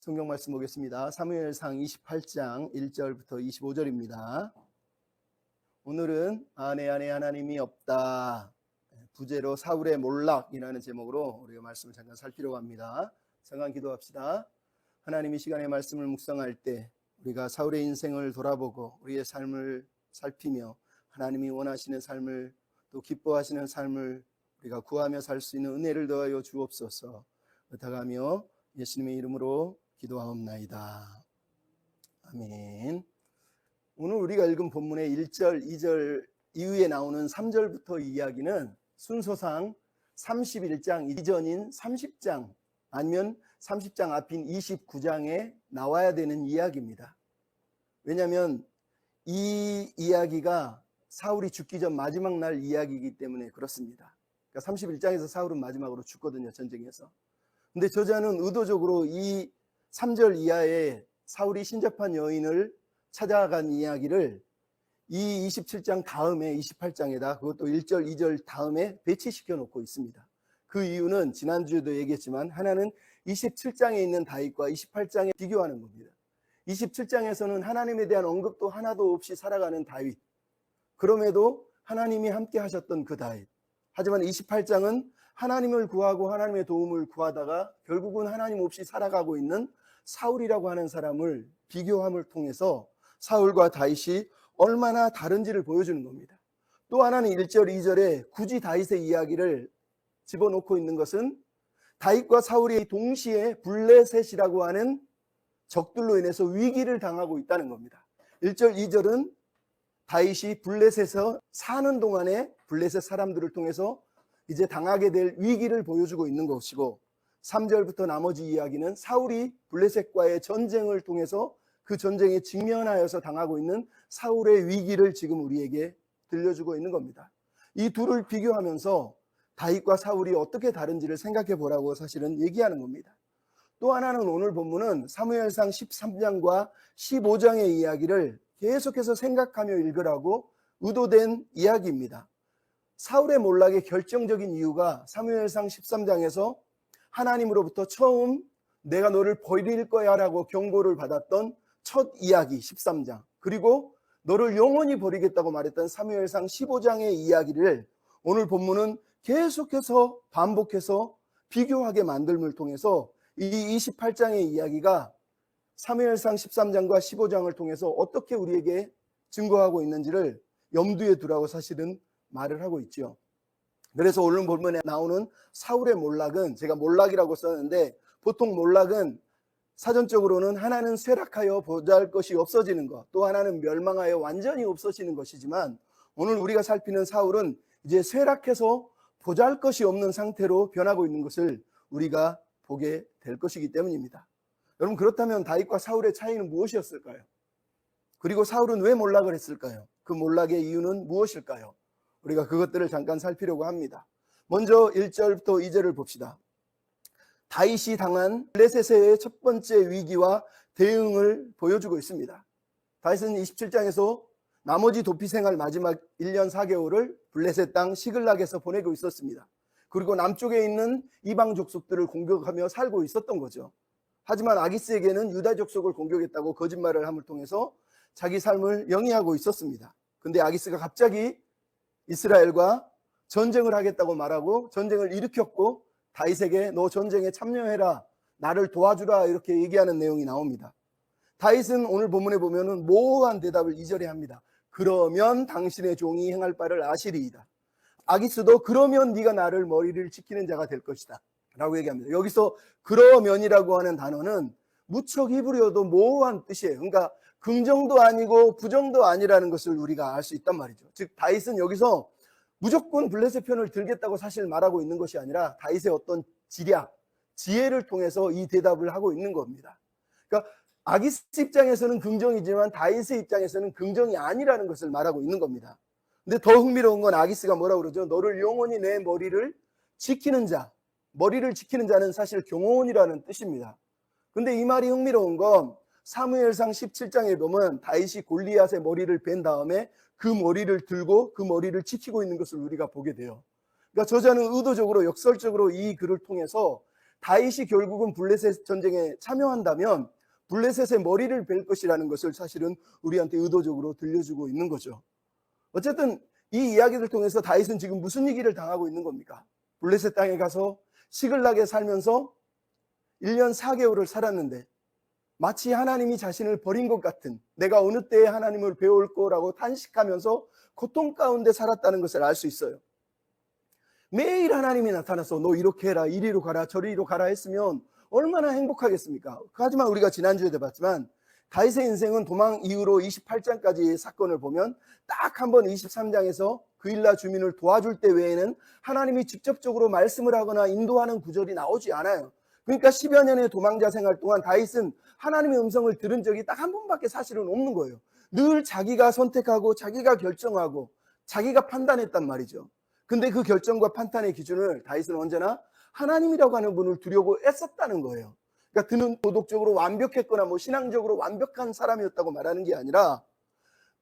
성경 말씀 보겠습니다. 사무엘상 28장 1절부터 25절입니다. 오늘은 내 안에 하나님이 없다. 부제로 사울의 몰락이라는 제목으로 우리가 말씀을 잠깐 살피려고 합니다. 잠깐 기도합시다. 하나님이 시간의 말씀을 묵상할 때 우리가 사울의 인생을 돌아보고 우리의 삶을 살피며 하나님이 원하시는 삶을 또 기뻐하시는 삶을 우리가 구하며 살 수 있는 은혜를 더하여 주옵소서. 부탁하며 예수님의 이름으로 기도하옵나이다. 아멘. 오늘 우리가 읽은 본문의 1절, 2절 이후에 나오는 3절부터 이야기는 순서상 31장 이전인 30장 아니면 30장 앞인 29장에 나와야 되는 이야기입니다. 왜냐하면 이 이야기가 사울이 죽기 전 마지막 날 이야기이기 때문에 그렇습니다. 그러니까 31장에서 사울은 마지막으로 죽거든요, 전쟁에서. 근데 저자는 의도적으로 이 3절 이하에 사울이 신접한 여인을 찾아간 이야기를 이 27장 다음에 28장에다 그것도 1절, 2절 다음에 배치시켜 놓고 있습니다. 그 이유는 지난주에도 얘기했지만 하나는 27장에 있는 다윗과 28장에 비교하는 겁니다. 27장에서는 하나님에 대한 언급도 하나도 없이 살아가는 다윗. 그럼에도 하나님이 함께 하셨던 그 다윗. 하지만 28장은 하나님을 구하고 하나님의 도움을 구하다가 결국은 하나님 없이 살아가고 있는 사울이라고 하는 사람을 비교함을 통해서 사울과 다윗이 얼마나 다른지를 보여주는 겁니다. 또 하나는 1절, 2절에 굳이 다윗의 이야기를 집어넣고 있는 것은 다윗과 사울이 동시에 블레셋이라고 하는 적들로 인해서 위기를 당하고 있다는 겁니다. 1절, 2절은 다윗이 블레셋에서 사는 동안에 블레셋 사람들을 통해서 이제 당하게 될 위기를 보여주고 있는 것이고 3절부터 나머지 이야기는 사울이 블레셋과의 전쟁을 통해서 그 전쟁에 직면하여서 당하고 있는 사울의 위기를 지금 우리에게 들려주고 있는 겁니다. 이 둘을 비교하면서 다윗과 사울이 어떻게 다른지를 생각해 보라고 사실은 얘기하는 겁니다. 또 하나는 오늘 본문은 사무엘상 13장과 15장의 이야기를 계속해서 생각하며 읽으라고 의도된 이야기입니다. 사울의 몰락의 결정적인 이유가 사무엘상 13장에서 하나님으로부터 처음 내가 너를 버릴 거야 라고 경고를 받았던 첫 이야기 13장, 그리고 너를 영원히 버리겠다고 말했던 사무엘상 15장의 이야기를 오늘 본문은 계속해서 반복해서 비교하게 만듦을 통해서 이 28장의 이야기가 사무엘상 13장과 15장을 통해서 어떻게 우리에게 증거하고 있는지를 염두에 두라고 사실은 말을 하고 있죠. 그래서 오늘 본문에 나오는 사울의 몰락은 제가 몰락이라고 썼는데 보통 몰락은 사전적으로는 하나는 쇠락하여 보잘것이 없어지는 것, 또 하나는 멸망하여 완전히 없어지는 것이지만 오늘 우리가 살피는 사울은 이제 쇠락해서 보잘것이 없는 상태로 변하고 있는 것을 우리가 보게 될 것이기 때문입니다. 여러분, 그렇다면 다윗과 사울의 차이는 무엇이었을까요? 그리고 사울은 왜 몰락을 했을까요? 그 몰락의 이유는 무엇일까요? 우리가 그것들을 잠깐 살피려고 합니다. 먼저 1절부터 2절을 봅시다. 다윗이 당한 블레셋의 첫 번째 위기와 대응을 보여주고 있습니다. 다윗은 27장에서 나머지 도피 생활 마지막 1년 4개월을 블레셋 땅 시글락에서 보내고 있었습니다. 그리고 남쪽에 있는 이방 족속들을 공격하며 살고 있었던 거죠. 하지만 아기스에게는 유다 족속을 공격했다고 거짓말을 함을 통해서 자기 삶을 영위하고 있었습니다. 근데 아기스가 갑자기 이스라엘과 전쟁을 하겠다고 말하고 전쟁을 일으켰고 다윗에게 너 전쟁에 참여해라, 나를 도와주라 이렇게 얘기하는 내용이 나옵니다. 다윗은 오늘 본문에 보면은 모호한 대답을 2절에 합니다. 그러면 당신의 종이 행할 바를 아시리이다. 아기스도 그러면 네가 나를 머리를 지키는 자가 될 것이다 라고 얘기합니다. 여기서 그러면이라고 하는 단어는 무척 히브리어도 모호한 뜻이에요. 그러니까 긍정도 아니고 부정도 아니라는 것을 우리가 알 수 있단 말이죠. 즉 다윗은 여기서 무조건 블레셋 편을 들겠다고 사실 말하고 있는 것이 아니라 다윗의 어떤 지략, 지혜를 통해서 이 대답을 하고 있는 겁니다. 그러니까 아기스 입장에서는 긍정이지만 다윗의 입장에서는 긍정이 아니라는 것을 말하고 있는 겁니다. 근데 더 흥미로운 건 아기스가 뭐라고 그러죠? 너를 영원히 내 머리를 지키는 자. 머리를 지키는 자는 사실 경호원이라는 뜻입니다. 근데 이 말이 흥미로운 건 사무엘상 17장에 보면 다윗이 골리앗의 머리를 벤 다음에 그 머리를 들고 그 머리를 지키고 있는 것을 우리가 보게 돼요. 그러니까 저자는 의도적으로 역설적으로 이 글을 통해서 다윗이 결국은 블레셋 전쟁에 참여한다면 블레셋의 머리를 벨 것이라는 것을 사실은 우리한테 의도적으로 들려주고 있는 거죠. 어쨌든 이 이야기를 통해서 다윗은 지금 무슨 위기를 당하고 있는 겁니까? 블레셋 땅에 가서 시글락에 살면서 1년 4개월을 살았는데 마치 하나님이 자신을 버린 것 같은, 내가 어느 때에 하나님을 배울 거라고 탄식하면서 고통 가운데 살았다는 것을 알 수 있어요. 매일 하나님이 나타나서 너 이렇게 해라, 이리로 가라, 저리로 가라 했으면 얼마나 행복하겠습니까? 하지만 우리가 지난주에도 봤지만 다윗의 인생은 도망 이후로 28장까지의 사건을 보면 딱 한 번 23장에서 그일라 주민을 도와줄 때 외에는 하나님이 직접적으로 말씀을 하거나 인도하는 구절이 나오지 않아요. 그러니까 10여 년의 도망자 생활 동안 다윗은 하나님의 음성을 들은 적이 딱 한 번밖에 사실은 없는 거예요. 늘 자기가 선택하고 자기가 결정하고 자기가 판단했단 말이죠. 근데 그 결정과 판단의 기준을 다윗은 언제나 하나님이라고 하는 분을 두려고 애썼다는 거예요. 그러니까 그는 도덕적으로 완벽했거나 신앙적으로 완벽한 사람이었다고 말하는 게 아니라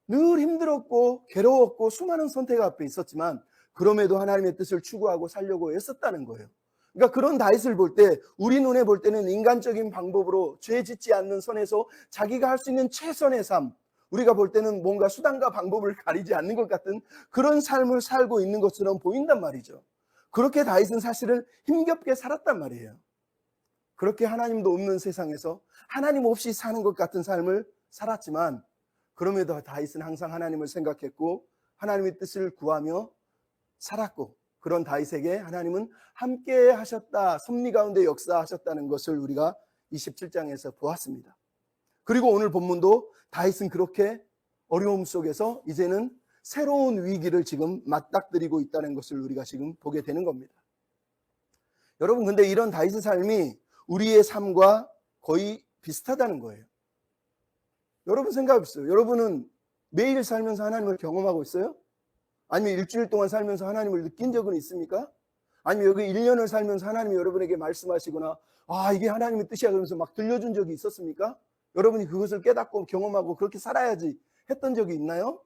늘 힘들었고 괴로웠고 수많은 선택 앞에 있었지만 그럼에도 하나님의 뜻을 추구하고 살려고 애썼다는 거예요. 그러니까 그런 다윗을 볼 때 우리 눈에 볼 때는 인간적인 방법으로 죄 짓지 않는 선에서 자기가 할 수 있는 최선의 삶, 우리가 볼 때는 뭔가 수단과 방법을 가리지 않는 것 같은 그런 삶을 살고 있는 것처럼 보인단 말이죠. 그렇게 다윗은 사실은 힘겹게 살았단 말이에요. 그렇게 하나님도 없는 세상에서 하나님 없이 사는 것 같은 삶을 살았지만 그럼에도 다윗은 항상 하나님을 생각했고 하나님의 뜻을 구하며 살았고, 그런 다윗에게 하나님은 함께 하셨다, 섭리 가운데 역사하셨다는 것을 우리가 27장에서 보았습니다. 그리고 오늘 본문도 다윗은 그렇게 어려움 속에서 이제는 새로운 위기를 지금 맞닥뜨리고 있다는 것을 우리가 지금 보게 되는 겁니다. 여러분, 근데 이런 다윗의 삶이 우리의 삶과 거의 비슷하다는 거예요. 여러분 생각해 보세요. 여러분은 매일 살면서 하나님을 경험하고 있어요? 아니면 일주일 동안 살면서 하나님을 느낀 적은 있습니까? 아니면 여기 1년을 살면서 하나님이 여러분에게 말씀하시거나 이게 하나님의 뜻이야 그러면서 막 들려준 적이 있었습니까? 여러분이 그것을 깨닫고 경험하고 그렇게 살아야지 했던 적이 있나요?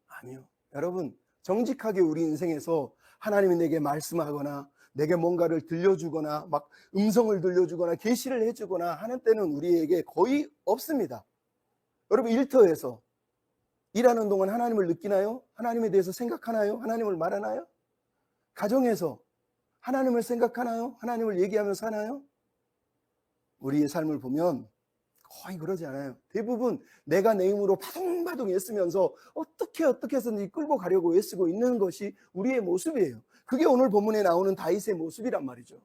아니요. 여러분, 정직하게 우리 인생에서 하나님이 내게 말씀하거나 내게 뭔가를 들려주거나 막 음성을 들려주거나 계시를 해주거나 하는 때는 우리에게 거의 없습니다. 여러분, 일터에서 일하는 동안 하나님을 느끼나요? 하나님에 대해서 생각하나요? 하나님을 말하나요? 가정에서 하나님을 생각하나요? 하나님을 얘기하면서 사나요? 우리의 삶을 보면 거의 그러지 않아요. 대부분 내가 내 힘으로 바둥바둥 애쓰면서 어떻게 해서든지 끌고 가려고 애쓰고 있는 것이 우리의 모습이에요. 그게 오늘 본문에 나오는 다윗의 모습이란 말이죠.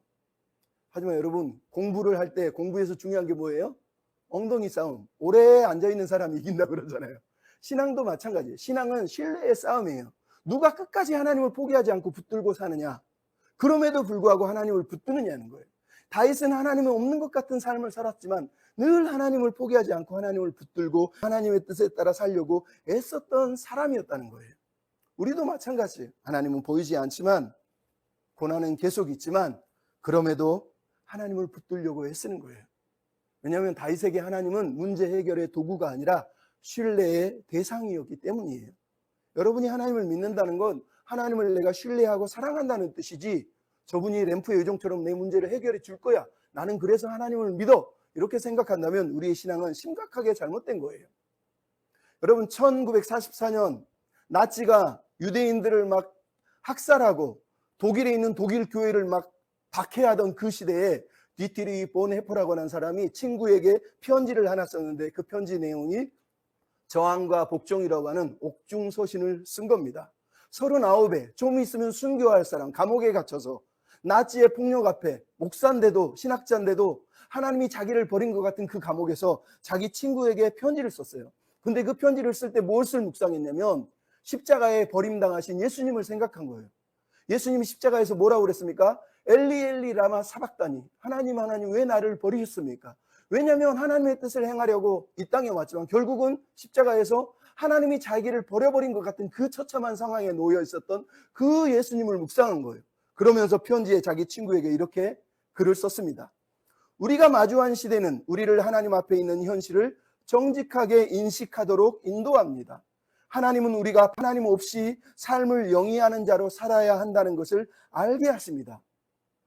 하지만 여러분, 공부를 할 때 공부에서 중요한 게 뭐예요? 엉덩이 싸움. 오래 앉아있는 사람이 이긴다 그러잖아요. 신앙도 마찬가지예요. 신앙은 신뢰의 싸움이에요. 누가 끝까지 하나님을 포기하지 않고 붙들고 사느냐, 그럼에도 불구하고 하나님을 붙드느냐는 거예요. 다윗은 하나님이 없는 것 같은 삶을 살았지만 늘 하나님을 포기하지 않고 하나님을 붙들고 하나님의 뜻에 따라 살려고 애썼던 사람이었다는 거예요. 우리도 마찬가지예요. 하나님은 보이지 않지만 고난은 계속 있지만 그럼에도 하나님을 붙들려고 애쓰는 거예요. 왜냐하면 다윗에게 하나님은 문제 해결의 도구가 아니라 신뢰의 대상이었기 때문이에요. 여러분이 하나님을 믿는다는 건 하나님을 내가 신뢰하고 사랑한다는 뜻이지, 저분이 램프의 요정처럼 내 문제를 해결해 줄 거야, 나는 그래서 하나님을 믿어, 이렇게 생각한다면 우리의 신앙은 심각하게 잘못된 거예요. 여러분, 1944년 나치가 유대인들을 막 학살하고 독일에 있는 독일 교회를 막 박해하던 그 시대에 디트리 본헤퍼라고 하는 사람이 친구에게 편지를 하나 썼는데 그 편지 내용이 저항과 복종이라고 하는 옥중서신을 쓴 겁니다. 39에 좀 있으면 순교할 사람, 감옥에 갇혀서 나치의 폭력 앞에 목사인데도 신학자인데도 하나님이 자기를 버린 것 같은 그 감옥에서 자기 친구에게 편지를 썼어요. 근데 그 편지를 쓸 때 무엇을 묵상했냐면 십자가에 버림당하신 예수님을 생각한 거예요. 예수님이 십자가에서 뭐라고 그랬습니까? 엘리 엘리 라마 사박다니, 하나님 하나님 왜 나를 버리셨습니까? 왜냐하면 하나님의 뜻을 행하려고 이 땅에 왔지만 결국은 십자가에서 하나님이 자기를 버려버린 것 같은 그 처참한 상황에 놓여 있었던 그 예수님을 묵상한 거예요. 그러면서 편지에 자기 친구에게 이렇게 글을 썼습니다. 우리가 마주한 시대는 우리를 하나님 앞에 있는 현실을 정직하게 인식하도록 인도합니다. 하나님은 우리가 하나님 없이 삶을 영위하는 자로 살아야 한다는 것을 알게 하십니다.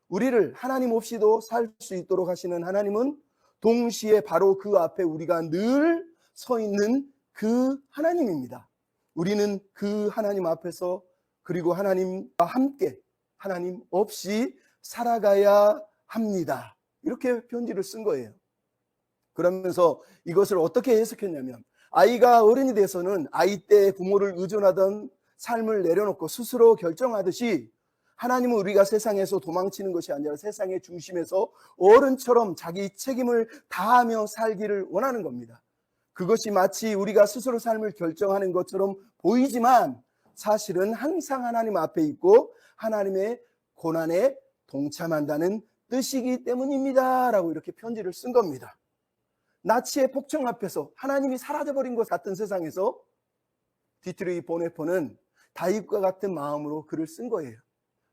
우리를 하나님 없이도 살 수 있도록 하시는 하나님은 동시에 바로 그 앞에 우리가 늘 서 있는 그 하나님입니다. 우리는 그 하나님 앞에서 그리고 하나님과 함께 하나님 없이 살아가야 합니다. 이렇게 편지를 쓴 거예요. 그러면서 이것을 어떻게 해석했냐면 아이가 어른이 돼서는 아이 때 부모를 의존하던 삶을 내려놓고 스스로 결정하듯이 하나님은 우리가 세상에서 도망치는 것이 아니라 세상의 중심에서 어른처럼 자기 책임을 다하며 살기를 원하는 겁니다. 그것이 마치 우리가 스스로 삶을 결정하는 것처럼 보이지만 사실은 항상 하나님 앞에 있고 하나님의 고난에 동참한다는 뜻이기 때문입니다. 라고 이렇게 편지를 쓴 겁니다. 나치의 폭정 앞에서 하나님이 사라져버린 것 같은 세상에서 디트리 보네포는 다윗과 같은 마음으로 글을 쓴 거예요.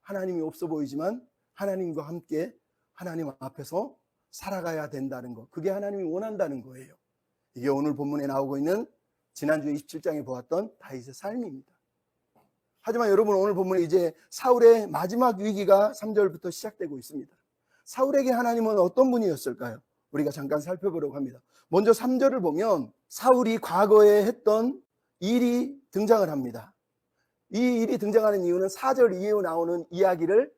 하나님이 없어 보이지만 하나님과 함께 하나님 앞에서 살아가야 된다는 것. 그게 하나님이 원한다는 거예요. 이게 오늘 본문에 나오고 있는 지난주 27장에 보았던 다윗의 삶입니다. 하지만 여러분 오늘 본문에 이제 사울의 마지막 위기가 3절부터 시작되고 있습니다. 사울에게 하나님은 어떤 분이었을까요? 우리가 잠깐 살펴보려고 합니다. 먼저 3절을 보면 사울이 과거에 했던 일이 등장을 합니다. 이 일이 등장하는 이유는 4절 이후에 나오는 이야기를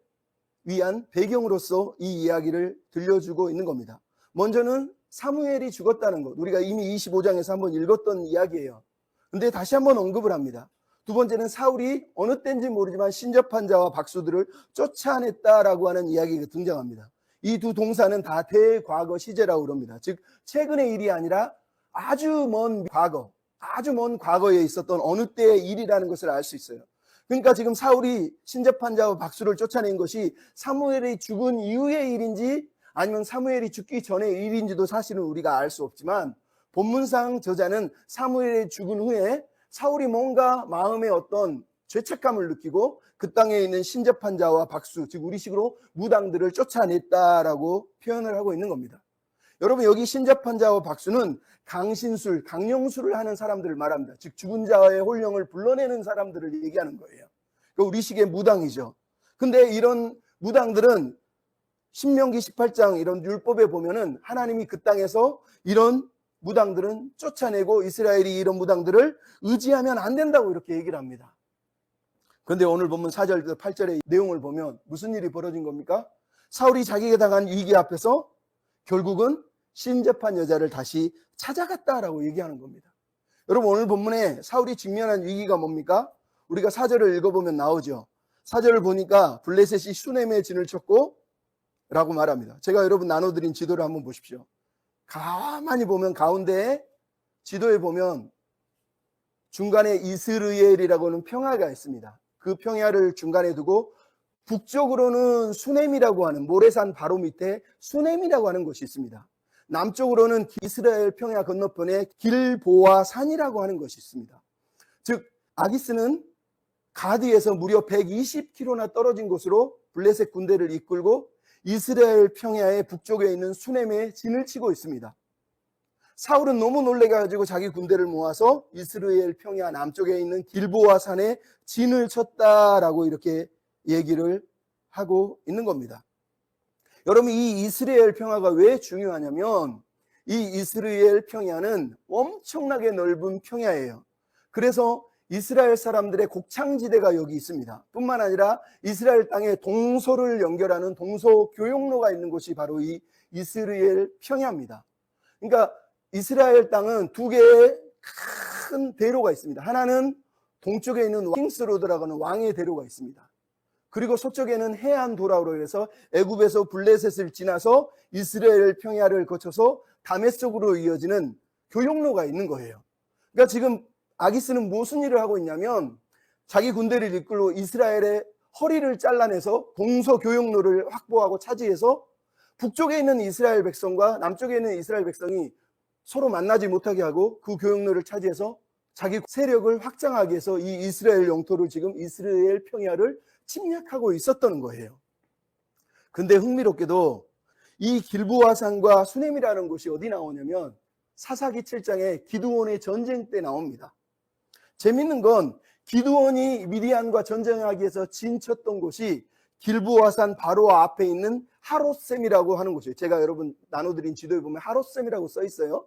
위한 배경으로서 이 이야기를 들려주고 있는 겁니다. 먼저는 사무엘이 죽었다는 것. 우리가 이미 25장에서 한번 읽었던 이야기예요. 근데 다시 한번 언급을 합니다. 두 번째는 사울이 어느 때인지 모르지만 신접한 자와 박수들을 쫓아냈다라고 하는 이야기가 등장합니다. 이 두 동사는 다 대과거 시제라고 그럽니다. 즉 최근의 일이 아니라 아주 먼 과거, 아주 먼 과거에 있었던 어느 때의 일이라는 것을 알 수 있어요. 그러니까 지금 사울이 신접한 자와 박수를 쫓아낸 것이 사무엘이 죽은 이후의 일인지 아니면 사무엘이 죽기 전의 일인지도 사실은 우리가 알 수 없지만 본문상 저자는 사무엘이 죽은 후에 사울이 뭔가 마음에 어떤 죄책감을 느끼고 그 땅에 있는 신접한 자와 박수, 즉 우리식으로 무당들을 쫓아냈다라고 표현을 하고 있는 겁니다. 여러분 여기 신접한 자와 박수는 강신술, 강령술을 하는 사람들을 말합니다. 즉 죽은 자의 혼령을 불러내는 사람들을 얘기하는 거예요. 그러니까 우리식의 무당이죠. 근데 이런 무당들은 신명기 18장 이런 율법에 보면은 하나님이 그 땅에서 이런 무당들은 쫓아내고 이스라엘이 이런 무당들을 의지하면 안 된다고 이렇게 얘기를 합니다. 그런데 오늘 보면 4절부터 8절의 내용을 보면 무슨 일이 벌어진 겁니까? 사울이 자기가 당한 위기 앞에서 결국은 신접한 여자를 다시 찾아갔다라고 얘기하는 겁니다. 여러분 오늘 본문에 사울이 직면한 위기가 뭡니까? 우리가 4절을 읽어보면 나오죠. 4절을 보니까 블레셋이 수넴에 진을 쳤고 라고 말합니다. 제가 여러분 나눠드린 지도를 한번 보십시오. 가만히 보면 가운데에 지도에 보면 중간에 이스르엘이라고 하는 평야가 있습니다. 그 평야를 중간에 두고 북쪽으로는 수넴이라고 하는 모래산 바로 밑에 수넴이라고 하는 곳이 있습니다. 남쪽으로는 이스라엘 평야 건너편에 길보아 산이라고 하는 것이 있습니다. 즉 아기스는 가드에서 무려 120km나 떨어진 곳으로 블레셋 군대를 이끌고 이스라엘 평야의 북쪽에 있는 수넴에 진을 치고 있습니다. 사울은 너무 놀래가지고 자기 군대를 모아서 이스라엘 평야 남쪽에 있는 길보아 산에 진을 쳤다라고 이렇게 얘기를 하고 있는 겁니다. 여러분 이 이스라엘 평야가 왜 중요하냐면 이 이스라엘 평야는 엄청나게 넓은 평야예요. 그래서 이스라엘 사람들의 곡창지대가 여기 있습니다. 뿐만 아니라 이스라엘 땅에 동서를 연결하는 동서 교역로가 있는 곳이 바로 이 이스라엘 평야입니다. 그러니까 이스라엘 땅은 두 개의 큰 대로가 있습니다. 하나는 동쪽에 있는 킹스로드라고 하는 왕의 대로가 있습니다. 그리고 서쪽에는 해안도라로 해서 애굽에서 블레셋을 지나서 이스라엘 평야를 거쳐서 다메섹으로 이어지는 교역로가 있는 거예요. 그러니까 지금 아기스는 무슨 일을 하고 있냐면 자기 군대를 이끌고 이스라엘의 허리를 잘라내서 동서 교역로를 확보하고 차지해서 북쪽에 있는 이스라엘 백성과 남쪽에 있는 이스라엘 백성이 서로 만나지 못하게 하고 그 교역로를 차지해서 자기 세력을 확장하기 위해서 이 이스라엘 영토를 지금 이스라엘 평야를 침략하고 있었던 거예요. 근데 흥미롭게도 이 길보아 산과 수넴이라는 곳이 어디 나오냐면 사사기 7장에 기드온의 전쟁 때 나옵니다. 재밌는 건 기드온이 미디안과 전쟁하기 위해서 진쳤던 곳이 길보아산 바로 앞에 있는 하롯셈이라고 하는 곳이에요. 제가 여러분 나눠드린 지도에 보면 하롯셈이라고 써 있어요.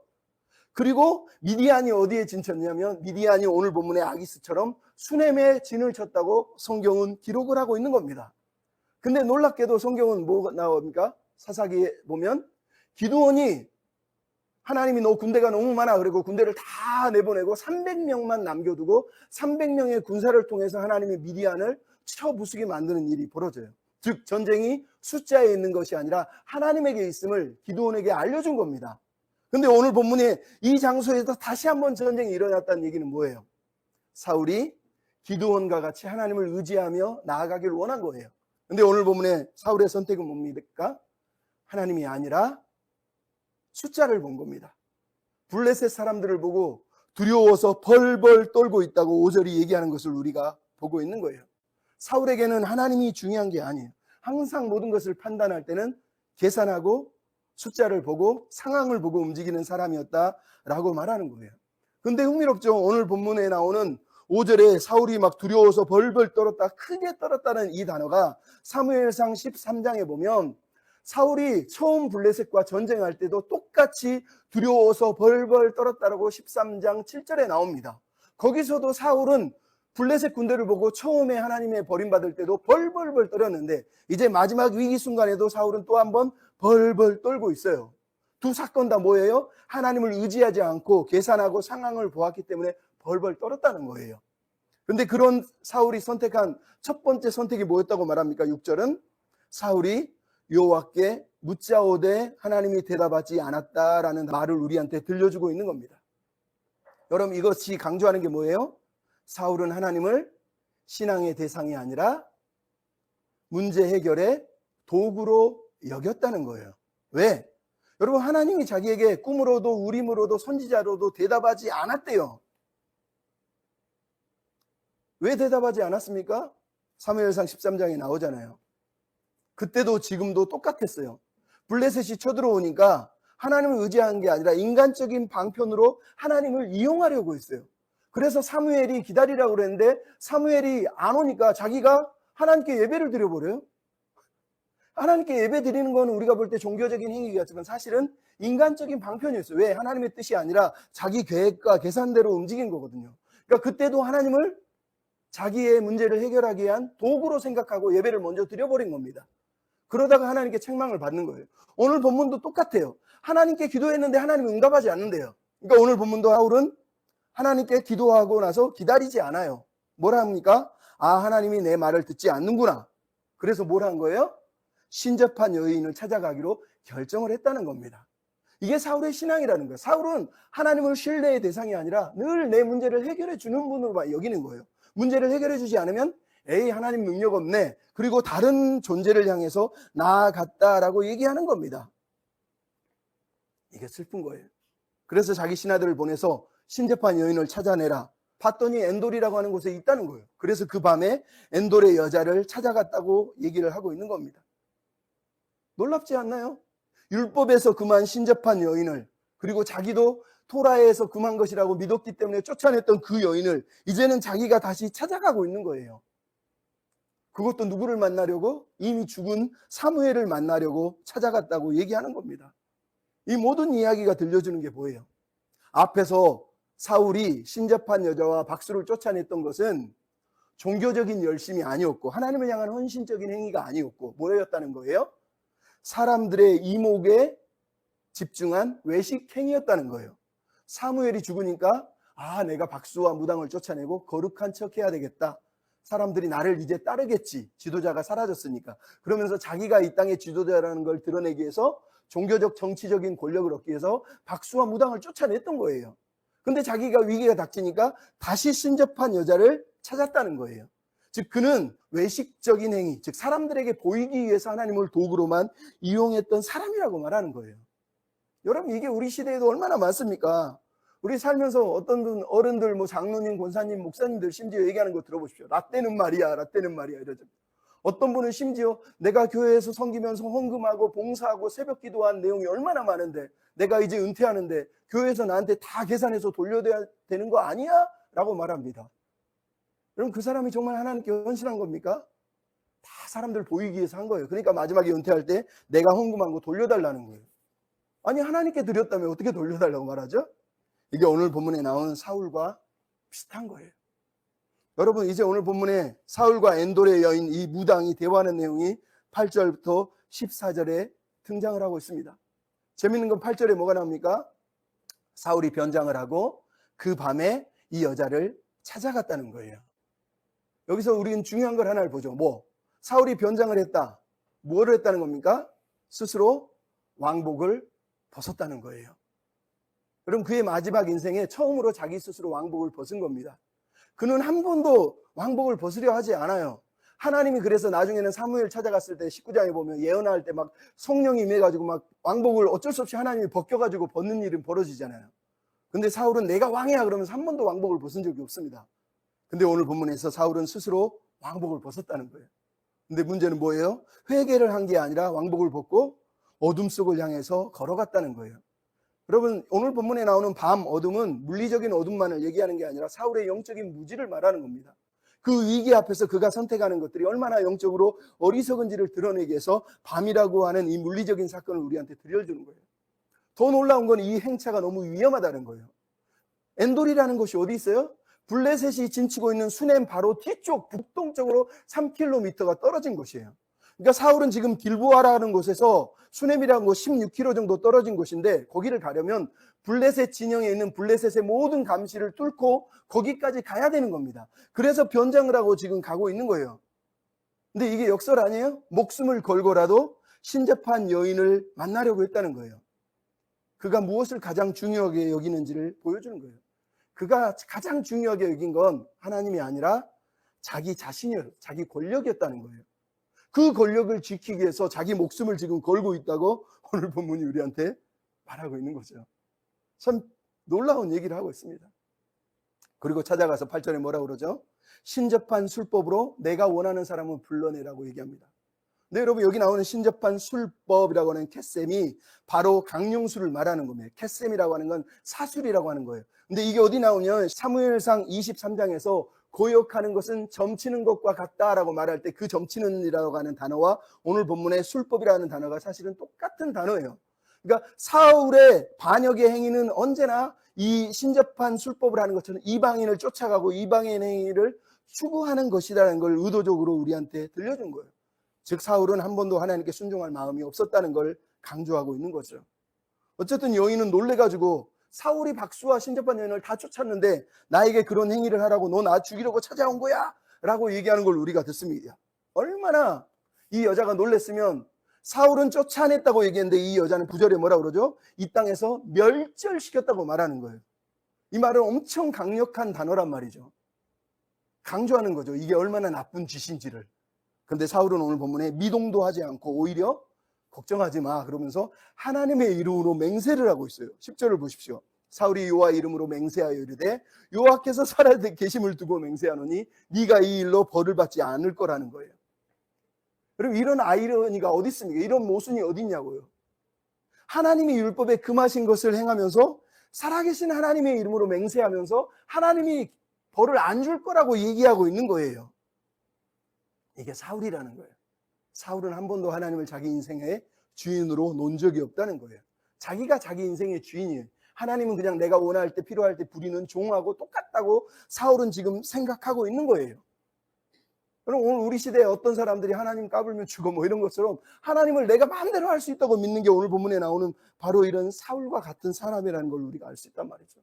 그리고 미디안이 어디에 진쳤냐면 미디안이 오늘 본문의 아기스처럼 수넴에 진을 쳤다고 성경은 기록을 하고 있는 겁니다. 근데 놀랍게도 성경은 뭐가 나옵니까? 사사기에 보면 기드온이 하나님이 너 군대가 너무 많아 그리고 군대를 다 내보내고 300명만 남겨두고 300명의 군사를 통해서 하나님이 미디안을 쳐부수게 만드는 일이 벌어져요. 즉 전쟁이 숫자에 있는 것이 아니라 하나님에게 있음을 기드온에게 알려준 겁니다. 근데 오늘 본문에 이 장소에서 다시 한번 전쟁이 일어났다는 얘기는 뭐예요? 사울이 기드온과 같이 하나님을 의지하며 나아가길 원한 거예요. 근데 오늘 본문에 사울의 선택은 뭡니까? 하나님이 아니라 숫자를 본 겁니다. 블레셋 사람들을 보고 두려워서 벌벌 떨고 있다고 5절이 얘기하는 것을 우리가 보고 있는 거예요. 사울에게는 하나님이 중요한 게 아니에요. 항상 모든 것을 판단할 때는 계산하고 숫자를 보고 상황을 보고 움직이는 사람이었다라고 말하는 거예요. 근데 흥미롭죠. 오늘 본문에 나오는 5절에 사울이 막 두려워서 벌벌 떨었다, 크게 떨었다는 이 단어가 사무엘상 13장에 보면 사울이 처음 블레셋과 전쟁할 때도 똑같이 두려워서 벌벌 떨었다라고 13장 7절에 나옵니다. 거기서도 사울은 블레셋 군대를 보고 처음에 하나님의 버림받을 때도 벌벌벌 떨었는데 이제 마지막 위기 순간에도 사울은 또 한 번 벌벌 떨고 있어요. 두 사건 다 뭐예요? 하나님을 의지하지 않고 계산하고 상황을 보았기 때문에 벌벌 떨었다는 거예요. 그런데 그런 사울이 선택한 첫 번째 선택이 뭐였다고 말합니까? 6절은 사울이 여호와께 묻자오되 하나님이 대답하지 않았다라는 말을 우리한테 들려주고 있는 겁니다. 여러분 이것이 강조하는 게 뭐예요? 사울은 하나님을 신앙의 대상이 아니라 문제 해결의 도구로 여겼다는 거예요. 왜? 여러분 하나님이 자기에게 꿈으로도 우림으로도 선지자로도 대답하지 않았대요. 왜 대답하지 않았습니까? 사무엘상 13장에 나오잖아요. 그때도 지금도 똑같았어요. 블레셋이 쳐들어오니까 하나님을 의지하는 게 아니라 인간적인 방편으로 하나님을 이용하려고 했어요. 그래서 사무엘이 기다리라고 그랬는데 사무엘이 안 오니까 자기가 하나님께 예배를 드려버려요. 하나님께 예배 드리는 건 우리가 볼 때 종교적인 행위 같지만 사실은 인간적인 방편이었어요. 왜? 하나님의 뜻이 아니라 자기 계획과 계산대로 움직인 거거든요. 그러니까 그때도 하나님을 자기의 문제를 해결하기 위한 도구로 생각하고 예배를 먼저 드려버린 겁니다. 그러다가 하나님께 책망을 받는 거예요. 오늘 본문도 똑같아요. 하나님께 기도했는데 하나님이 응답하지 않는데요. 그러니까 오늘 본문도 사울은 하나님께 기도하고 나서 기다리지 않아요. 뭐라 합니까? 아, 하나님이 내 말을 듣지 않는구나. 그래서 뭘 한 거예요? 신접한 여인을 찾아가기로 결정을 했다는 겁니다. 이게 사울의 신앙이라는 거예요. 사울은 하나님을 신뢰의 대상이 아니라 늘 내 문제를 해결해 주는 분으로 여기는 거예요. 문제를 해결해 주지 않으면 에이 하나님 능력 없네. 그리고 다른 존재를 향해서 나아갔다라고 얘기하는 겁니다. 이게 슬픈 거예요. 그래서 자기 신하들을 보내서 신접한 여인을 찾아내라. 봤더니 엔돌이라고 하는 곳에 있다는 거예요. 그래서 그 밤에 엔돌의 여자를 찾아갔다고 얘기를 하고 있는 겁니다. 놀랍지 않나요? 율법에서 금한 신접한 여인을 그리고 자기도 토라에서 금한 것이라고 믿었기 때문에 쫓아냈던 그 여인을 이제는 자기가 다시 찾아가고 있는 거예요. 그것도 누구를 만나려고? 이미 죽은 사무엘을 만나려고 찾아갔다고 얘기하는 겁니다. 이 모든 이야기가 들려주는 게 뭐예요? 앞에서 사울이 신접한 여자와 박수를 쫓아냈던 것은 종교적인 열심이 아니었고 하나님을 향한 헌신적인 행위가 아니었고 뭐였다는 거예요? 사람들의 이목에 집중한 외식 행위였다는 거예요. 사무엘이 죽으니까 아 내가 박수와 무당을 쫓아내고 거룩한 척 해야 되겠다. 사람들이 나를 이제 따르겠지. 지도자가 사라졌으니까. 그러면서 자기가 이 땅의 지도자라는 걸 드러내기 위해서 종교적 정치적인 권력을 얻기 위해서 박수와 무당을 쫓아냈던 거예요. 근데 자기가 위기가 닥치니까 다시 신접한 여자를 찾았다는 거예요. 즉 그는 외식적인 행위, 즉 사람들에게 보이기 위해서 하나님을 도구로만 이용했던 사람이라고 말하는 거예요. 여러분 이게 우리 시대에도 얼마나 많습니까? 우리 살면서 어떤 어른들, 뭐 장로님, 권사님, 목사님들 심지어 얘기하는 거 들어보십시오. 라떼는 말이야, 라떼는 말이야 이러죠. 어떤 분은 심지어 내가 교회에서 섬기면서 헌금하고 봉사하고 새벽 기도한 내용이 얼마나 많은데 내가 이제 은퇴하는데 교회에서 나한테 다 계산해서 돌려야 되는 거 아니야? 라고 말합니다. 그럼 그 사람이 정말 하나님께 헌신한 겁니까? 다 사람들 보이기 위해서 한 거예요. 그러니까 마지막에 은퇴할 때 내가 헌금한 거 돌려달라는 거예요. 아니 하나님께 드렸다면 어떻게 돌려달라고 말하죠? 이게 오늘 본문에 나오는 사울과 비슷한 거예요. 여러분 이제 오늘 본문에 사울과 엔돌의 여인 이 무당이 대화하는 내용이 8절부터 14절에 등장을 하고 있습니다. 재밌는 건 8절에 뭐가 나옵니까? 사울이 변장을 하고 그 밤에 이 여자를 찾아갔다는 거예요. 여기서 우리는 중요한 걸 하나를 보죠. 사울이 변장을 했다. 뭐를 했다는 겁니까? 스스로 왕복을 벗었다는 거예요. 그럼 그의 마지막 인생에 처음으로 자기 스스로 왕복을 벗은 겁니다. 그는 한 번도 왕복을 벗으려 하지 않아요. 하나님이 그래서 나중에는 사무엘 찾아갔을 때 19장에 보면 예언할 때 막 성령이 임해가지고 막 왕복을 어쩔 수 없이 하나님이 벗겨가지고 벗는 일은 벌어지잖아요. 근데 사울은 내가 왕이야 그러면서 한 번도 왕복을 벗은 적이 없습니다. 근데 오늘 본문에서 사울은 스스로 왕복을 벗었다는 거예요. 근데 문제는 뭐예요? 회개를 한 게 아니라 왕복을 벗고 어둠 속을 향해서 걸어갔다는 거예요. 여러분 오늘 본문에 나오는 밤 어둠은 물리적인 어둠만을 얘기하는 게 아니라 사울의 영적인 무지를 말하는 겁니다. 그 위기 앞에서 그가 선택하는 것들이 얼마나 영적으로 어리석은지를 드러내기 위해서 밤이라고 하는 이 물리적인 사건을 우리한테 들려주는 거예요. 더 놀라운 건 이 행차가 너무 위험하다는 거예요. 엔돌이라는 곳이 어디 있어요? 블레셋이 진치고 있는 수넴 바로 뒤쪽 북동쪽으로 3km가 떨어진 곳이에요. 그러니까 사울은 지금 길보아라는 곳에서 수넴이라는 곳 16km 정도 떨어진 곳인데 거기를 가려면 블레셋 진영에 있는 블레셋의 모든 감시를 뚫고 거기까지 가야 되는 겁니다. 그래서 변장을 하고 지금 가고 있는 거예요. 근데 이게 역설 아니에요? 목숨을 걸고라도 신접한 여인을 만나려고 했다는 거예요. 그가 무엇을 가장 중요하게 여기는지를 보여주는 거예요. 그가 가장 중요하게 여긴 건 하나님이 아니라 자기 자신이었어요. 자기 권력이었다는 거예요. 그 권력을 지키기 위해서 자기 목숨을 지금 걸고 있다고 오늘 본문이 우리한테 말하고 있는 거죠. 참 놀라운 얘기를 하고 있습니다. 그리고 찾아가서 8절에 뭐라고 그러죠? 신접한 술법으로 내가 원하는 사람을 불러내라고 얘기합니다. 네, 여러분 여기 나오는 신접한 술법이라고 하는 캐셈이 바로 강령술을 말하는 겁니다. 캐셈이라고 하는 건 사술이라고 하는 거예요. 근데 이게 어디 나오냐면 사무엘상 23장에서 고역하는 것은 점치는 것과 같다라고 말할 때 그 점치는이라고 하는 단어와 오늘 본문의 술법이라는 단어가 사실은 똑같은 단어예요. 그러니까 사울의 반역의 행위는 언제나 이 신접한 술법을 하는 것처럼 이방인을 쫓아가고 이방인 행위를 추구하는 것이라는 걸 의도적으로 우리한테 들려준 거예요. 즉 사울은 한 번도 하나님께 순종할 마음이 없었다는 걸 강조하고 있는 거죠. 어쨌든 여인은 놀래가지고 사울이 박수와 신접한 여인을 다 쫓았는데 나에게 그런 행위를 하라고 너 나 죽이려고 찾아온 거야? 라고 얘기하는 걸 우리가 듣습니다. 얼마나 이 여자가 놀랬으면 사울은 쫓아냈다고 얘기했는데 이 여자는 9절에 뭐라고 그러죠? 이 땅에서 멸절시켰다고 말하는 거예요. 이 말은 엄청 강력한 단어란 말이죠. 강조하는 거죠. 이게 얼마나 나쁜 짓인지를. 근데 사울은 오늘 본문에 미동도 하지 않고 오히려 걱정하지 마 그러면서 하나님의 이름으로 맹세를 하고 있어요. 10절을 보십시오. 사울이 여호와 이름으로 맹세하여 이르되 여호와께서 살아계심을 두고 맹세하노니 네가 이 일로 벌을 받지 않을 거라는 거예요. 여러분 이런 아이러니가 어디 있습니까? 이런 모순이 어디 있냐고요. 하나님이 율법에 금하신 것을 행하면서 살아계신 하나님의 이름으로 맹세하면서 하나님이 벌을 안 줄 거라고 얘기하고 있는 거예요. 이게 사울이라는 거예요. 사울은 한 번도 하나님을 자기 인생의 주인으로 놓은 적이 없다는 거예요. 자기가 자기 인생의 주인이에요. 하나님은 그냥 내가 원할 때 필요할 때 부리는 종하고 똑같다고 사울은 지금 생각하고 있는 거예요. 그럼 오늘 우리 시대에 어떤 사람들이 하나님 까불면 죽어 뭐 이런 것처럼 하나님을 내가 마음대로 할 수 있다고 믿는 게 오늘 본문에 나오는 바로 이런 사울과 같은 사람이라는 걸 우리가 알 수 있단 말이죠.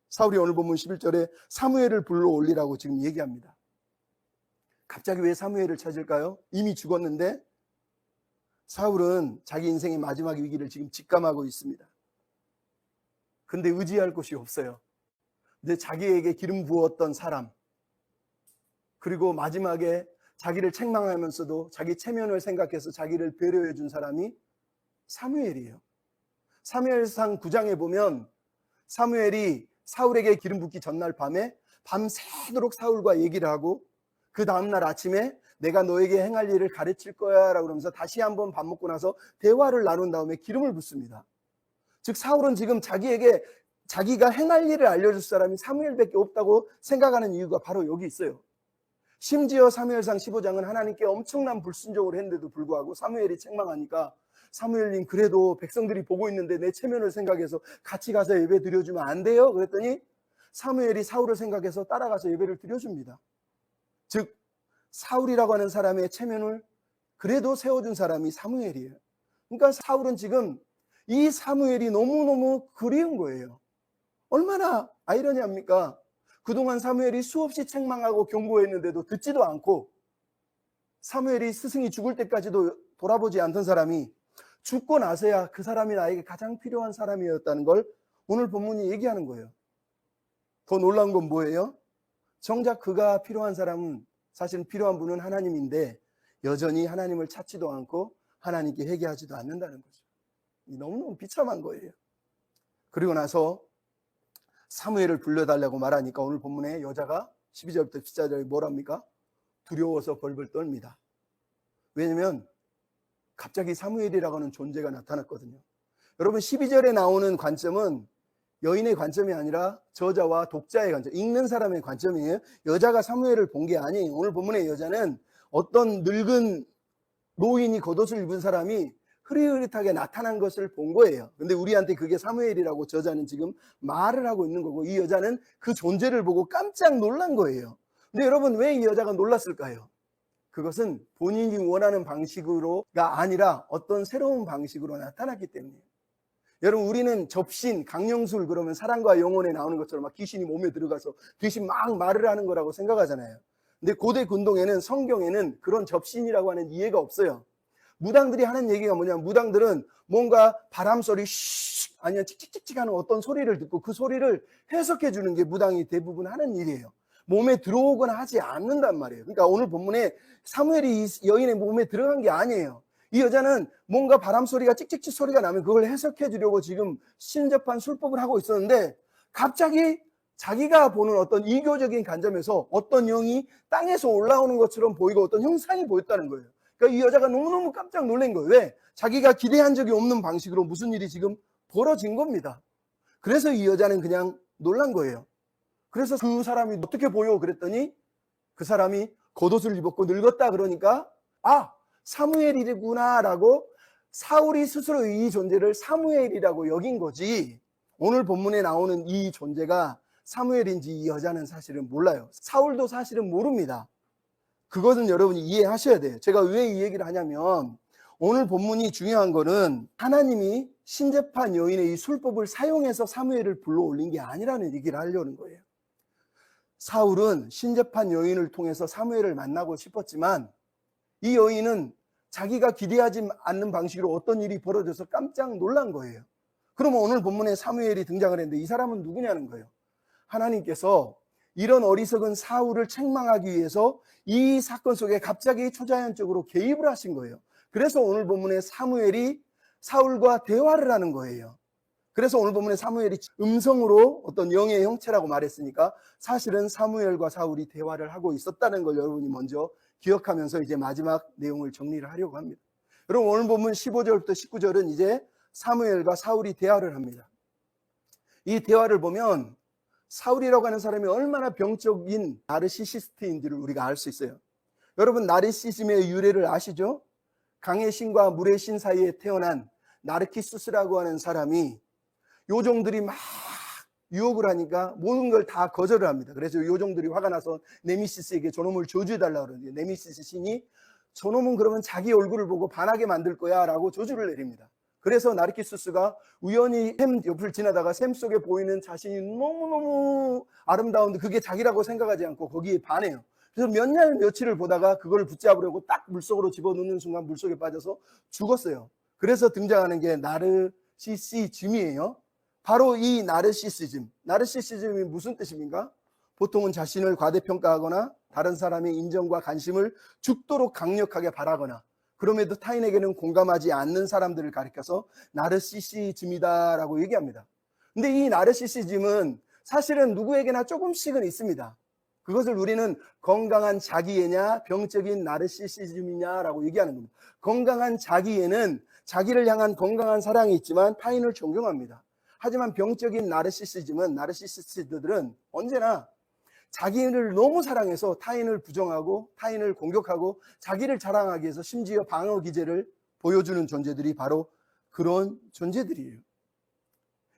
사울이 오늘 본문 11절에 사무엘을 불러 올리라고 지금 얘기합니다. 갑자기 왜 사무엘을 찾을까요? 이미 죽었는데 사울은 자기 인생의 마지막 위기를 지금 직감하고 있습니다. 근데 의지할 곳이 없어요. 근데 자기에게 기름 부었던 사람, 그리고 마지막에 자기를 책망하면서도 자기 체면을 생각해서 자기를 배려해 준 사람이 사무엘이에요. 사무엘상 9장에 보면 사무엘이 사울에게 기름 붓기 전날 밤에 밤새도록 사울과 얘기를 하고 그 다음날 아침에 내가 너에게 행할 일을 가르칠 거야 라고 그러면서 다시 한번 밥 먹고 나서 대화를 나눈 다음에 기름을 붓습니다. 즉 사울은 지금 자기에게 자기가 행할 일을 알려줄 사람이 사무엘밖에 없다고 생각하는 이유가 바로 여기 있어요. 심지어 사무엘상 15장은 하나님께 엄청난 불순종을 했는데도 불구하고 사무엘이 책망하니까 사무엘님 그래도 백성들이 보고 있는데 내 체면을 생각해서 같이 가서 예배 드려주면 안 돼요? 그랬더니 사무엘이 사울을 생각해서 따라가서 예배를 드려줍니다. 즉 사울이라고 하는 사람의 체면을 그래도 세워준 사람이 사무엘이에요. 그러니까 사울은 지금 이 사무엘이 너무너무 그리운 거예요. 얼마나 아이러니합니까? 그동안 사무엘이 수없이 책망하고 경고했는데도 듣지도 않고 사무엘이 스승이 죽을 때까지도 돌아보지 않던 사람이 죽고 나서야 그 사람이 나에게 가장 필요한 사람이었다는 걸 오늘 본문이 얘기하는 거예요. 더 놀라운 건 뭐예요? 정작 그가 필요한 사람은 사실 필요한 분은 하나님인데 여전히 하나님을 찾지도 않고 하나님께 회개하지도 않는다는 거죠. 너무너무 비참한 거예요. 그리고 나서 사무엘을 불러달라고 말하니까 오늘 본문에 여자가 12절부터 14절에 뭐랍니까? 두려워서 벌벌 떨니다. 왜냐면 갑자기 사무엘이라고 하는 존재가 나타났거든요. 여러분 12절에 나오는 관점은 여인의 관점이 아니라 저자와 독자의 관점, 읽는 사람의 관점이에요. 여자가 사무엘을 본 게 아니에요. 오늘 본문의 여자는 어떤 늙은 노인이 겉옷을 입은 사람이 흐릿흐릿하게 나타난 것을 본 거예요. 근데 우리한테 그게 사무엘이라고 저자는 지금 말을 하고 있는 거고 이 여자는 그 존재를 보고 깜짝 놀란 거예요. 근데 여러분 왜 이 여자가 놀랐을까요? 그것은 본인이 원하는 방식으로가 아니라 어떤 새로운 방식으로 나타났기 때문이에요. 여러분 우리는 접신, 강령술 그러면 사랑과 영혼에 나오는 것처럼 막 귀신이 몸에 들어가서 귀신 막 말을 하는 거라고 생각하잖아요. 근데 고대 근동에는 성경에는 그런 접신이라고 하는 이해가 없어요. 무당들이 하는 얘기가 뭐냐면 무당들은 뭔가 바람소리 슉 아니면 칙칙칙칙 하는 어떤 소리를 듣고 그 소리를 해석해 주는 게 무당이 대부분 하는 일이에요. 몸에 들어오거나 하지 않는단 말이에요. 그러니까 오늘 본문에 사무엘이 이 여인의 몸에 들어간 게 아니에요. 이 여자는 뭔가 바람소리가 찍찍찍 소리가 나면 그걸 해석해 주려고 지금 신접한 술법을 하고 있었는데 갑자기 자기가 보는 어떤 이교적인 관점에서 어떤 영이 땅에서 올라오는 것처럼 보이고 어떤 형상이 보였다는 거예요. 그러니까 이 여자가 너무너무 깜짝 놀란 거예요. 왜? 자기가 기대한 적이 없는 방식으로 무슨 일이 지금 벌어진 겁니다. 그래서 이 여자는 그냥 놀란 거예요. 그래서 그 사람이 어떻게 보여? 그랬더니 그 사람이 겉옷을 입었고 늙었다 그러니까 아 사무엘이구나 라고 사울이 스스로 이 존재를 사무엘이라고 여긴 거지 오늘 본문에 나오는 이 존재가 사무엘인지 이 여자는 사실은 몰라요. 사울도 사실은 모릅니다. 그것은 여러분이 이해하셔야 돼요. 제가 왜 이 얘기를 하냐면 오늘 본문이 중요한 거는 하나님이 신접한 여인의 이 술법을 사용해서 사무엘을 불러 올린 게 아니라는 얘기를 하려는 거예요. 사울은 신접한 여인을 통해서 사무엘을 만나고 싶었지만 이 여인은 자기가 기대하지 않는 방식으로 어떤 일이 벌어져서 깜짝 놀란 거예요. 그러면 오늘 본문에 사무엘이 등장을 했는데 이 사람은 누구냐는 거예요. 하나님께서 이런 어리석은 사울을 책망하기 위해서 이 사건 속에 갑자기 초자연적으로 개입을 하신 거예요. 그래서 오늘 본문에 사무엘이 사울과 대화를 하는 거예요. 그래서 오늘 본문에 사무엘이 음성으로 어떤 영의 형체라고 말했으니까 사실은 사무엘과 사울이 대화를 하고 있었다는 걸 여러분이 먼저 기억하면서 이제 마지막 내용을 정리를 하려고 합니다. 여러분 오늘 본문 15절부터 19절은 이제 사무엘과 사울이 대화를 합니다. 이 대화를 보면 사울이라고 하는 사람이 얼마나 병적인 나르시시스트인지를 우리가 알 수 있어요. 여러분 나르시즘의 유래를 아시죠? 강의 신과 물의 신 사이에 태어난 나르키수스라고 하는 사람이 요정들이 막 유혹을 하니까 모든 걸 다 거절을 합니다. 그래서 요정들이 화가 나서 네미시스에게 저놈을 저주해달라고 그러는데 네미시스 신이 저놈은 그러면 자기 얼굴을 보고 반하게 만들 거야 라고 저주를 내립니다. 그래서 나르키수스가 우연히 샘 옆을 지나다가 샘 속에 보이는 자신이 너무너무 아름다운데 그게 자기라고 생각하지 않고 거기에 반해요. 그래서 몇 날 며칠을 보다가 그걸 붙잡으려고 딱 물속으로 집어넣는 순간 물속에 빠져서 죽었어요. 그래서 등장하는 게 나르시시즘이에요. 바로 이 나르시시즘이 무슨 뜻입니까? 보통은 자신을 과대평가하거나 다른 사람의 인정과 관심을 죽도록 강력하게 바라거나 그럼에도 타인에게는 공감하지 않는 사람들을 가리켜서 나르시시즘이다라고 얘기합니다. 근데 이 나르시시즘은 사실은 누구에게나 조금씩은 있습니다. 그것을 우리는 건강한 자기애냐 병적인 나르시시즘이냐라고 얘기하는 겁니다. 건강한 자기애는 자기를 향한 건강한 사랑이 있지만 타인을 존경합니다. 하지만 병적인 나르시시즘은 나르시시스트들은 언제나 자기를 너무 사랑해서 타인을 부정하고 타인을 공격하고 자기를 자랑하기 위해서 심지어 방어 기제를 보여주는 존재들이 바로 그런 존재들이에요.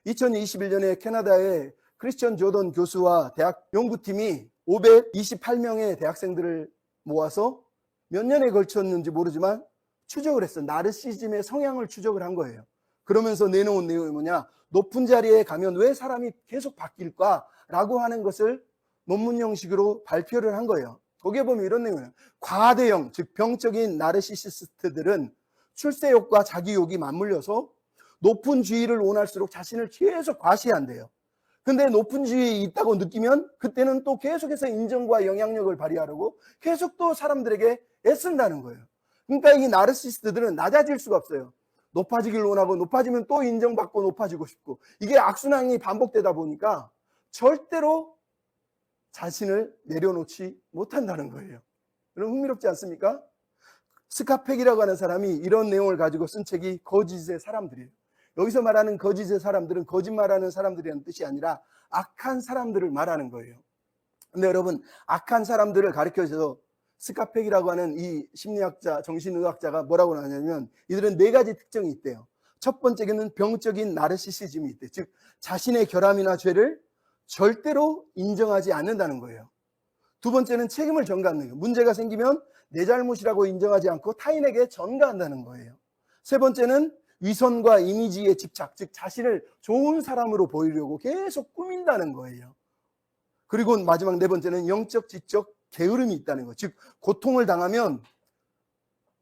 2021년에 캐나다의 크리스천 조던 교수와 대학 연구팀이 528명의 대학생들을 모아서 몇 년에 걸쳤는지 모르지만 추적을 했어. 나르시즘의 성향을 추적을 한 거예요. 그러면서 내놓은 내용이 뭐냐? 높은 자리에 가면 왜 사람이 계속 바뀔까? 라고 하는 것을 논문 형식으로 발표를 한 거예요. 거기에 보면 이런 내용이에요. 과대형, 즉 병적인 나르시시스트들은 출세욕과 자기욕이 맞물려서 높은 지위를 원할수록 자신을 계속 과시한대요. 근데 높은 지위에 있다고 느끼면 그때는 또 계속해서 인정과 영향력을 발휘하려고 계속 또 사람들에게 애쓴다는 거예요. 그러니까 이 나르시시스트들은 낮아질 수가 없어요. 높아지길 원하고 높아지면 또 인정받고 높아지고 싶고 이게 악순환이 반복되다 보니까 절대로 자신을 내려놓지 못한다는 거예요. 여러분 흥미롭지 않습니까? 스카펙이라고 하는 사람이 이런 내용을 가지고 쓴 책이 거짓의 사람들이에요. 여기서 말하는 거짓의 사람들은 거짓말하는 사람들이라는 뜻이 아니라 악한 사람들을 말하는 거예요. 근데 여러분 악한 사람들을 가르쳐서 스카펙이라고 하는 이 심리학자, 정신의학자가 뭐라고 하냐면 이들은 4가지 특징이 있대요. 첫 번째는 병적인 나르시시즘이 있대. 즉 자신의 결함이나 죄를 절대로 인정하지 않는다는 거예요. 두 번째는 책임을 전가하는 거예요. 문제가 생기면 내 잘못이라고 인정하지 않고 타인에게 전가한다는 거예요. 세 번째는 위선과 이미지에 집착, 즉 자신을 좋은 사람으로 보이려고 계속 꾸민다는 거예요. 그리고 마지막 4번째는 영적, 지적 게으름이 있다는 거예요. 즉 고통을 당하면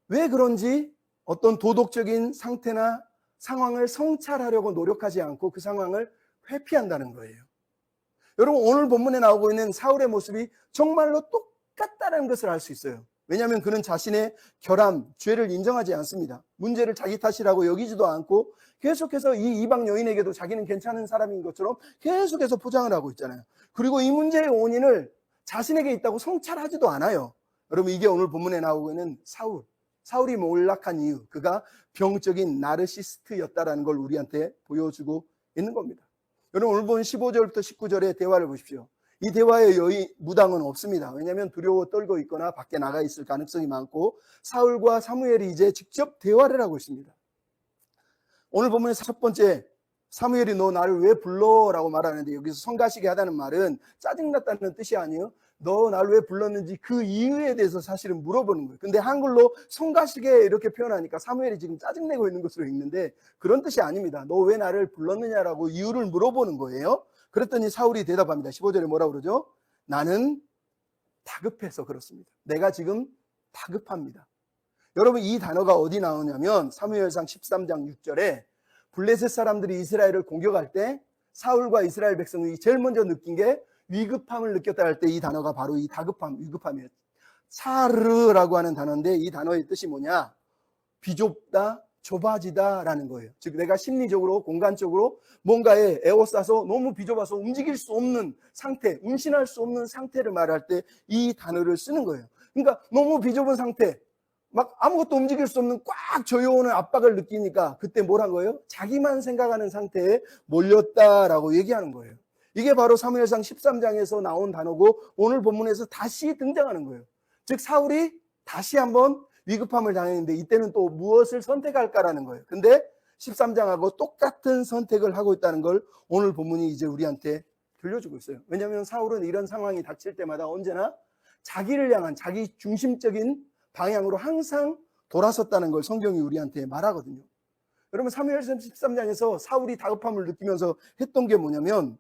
왜 그런지 어떤 도덕적인 상태나 상황을 성찰하려고 노력하지 않고 그 상황을 회피한다는 거예요. 여러분 오늘 본문에 나오고 있는 사울의 모습이 정말로 똑같다는 것을 알 수 있어요. 왜냐하면 그는 자신의 결함, 죄를 인정하지 않습니다. 문제를 자기 탓이라고 여기지도 않고 계속해서 이 이방 여인에게도 자기는 괜찮은 사람인 것처럼 계속해서 포장을 하고 있잖아요. 그리고 이 문제의 원인을 자신에게 있다고 성찰하지도 않아요. 여러분 이게 오늘 본문에 나오고 있는 사울이 몰락한 이유, 그가 병적인 나르시스트였다라는 걸 우리한테 보여주고 있는 겁니다. 여러분 오늘 본 15절부터 19절의 대화를 보십시오. 이 대화의 무당은 없습니다. 왜냐하면 두려워 떨고 있거나 밖에 나가 있을 가능성이 많고 사울과 사무엘이 이제 직접 대화를 하고 있습니다. 오늘 보면 첫 번째 사무엘이 너 나를 왜 불러? 라고 말하는데 여기서 성가시게 하다는 말은 짜증났다는 뜻이 아니에요. 너 나를 왜 불렀는지 그 이유에 대해서 사실은 물어보는 거예요. 근데 한글로 성가시게 이렇게 표현하니까 사무엘이 지금 짜증내고 있는 것으로 읽는데 그런 뜻이 아닙니다. 너 왜 나를 불렀느냐라고 이유를 물어보는 거예요. 그랬더니 사울이 대답합니다. 15절에 뭐라고 그러죠? 나는 다급해서 그렇습니다. 내가 지금 다급합니다. 여러분 이 단어가 어디 나오냐면 사무엘상 13장 6절에 블레셋 사람들이 이스라엘을 공격할 때 사울과 이스라엘 백성이 제일 먼저 느낀 게 위급함을 느꼈다 할 때 이 단어가 바로 이 다급함, 위급함이에요. 사르라고 하는 단어인데 이 단어의 뜻이 뭐냐? 비좁다, 좁아지다라는 거예요. 즉 내가 심리적으로, 공간적으로 뭔가에 에워싸서 너무 비좁아서 움직일 수 없는 상태, 운신할 수 없는 상태를 말할 때 이 단어를 쓰는 거예요. 그러니까 너무 비좁은 상태, 막 아무것도 움직일 수 없는 꽉 조여오는 압박을 느끼니까 그때 뭘 한 거예요? 자기만 생각하는 상태에 몰렸다라고 얘기하는 거예요. 이게 바로 사무엘상 13장에서 나온 단어고 오늘 본문에서 다시 등장하는 거예요. 즉 사울이 다시 한번 위급함을 당했는데 이때는 또 무엇을 선택할까라는 거예요. 근데 13장하고 똑같은 선택을 하고 있다는 걸 오늘 본문이 이제 우리한테 들려주고 있어요. 왜냐하면 사울은 이런 상황이 닥칠 때마다 언제나 자기를 향한 자기 중심적인 방향으로 항상 돌아섰다는 걸 성경이 우리한테 말하거든요. 여러분 사무엘상 13장에서 사울이 다급함을 느끼면서 했던 게 뭐냐면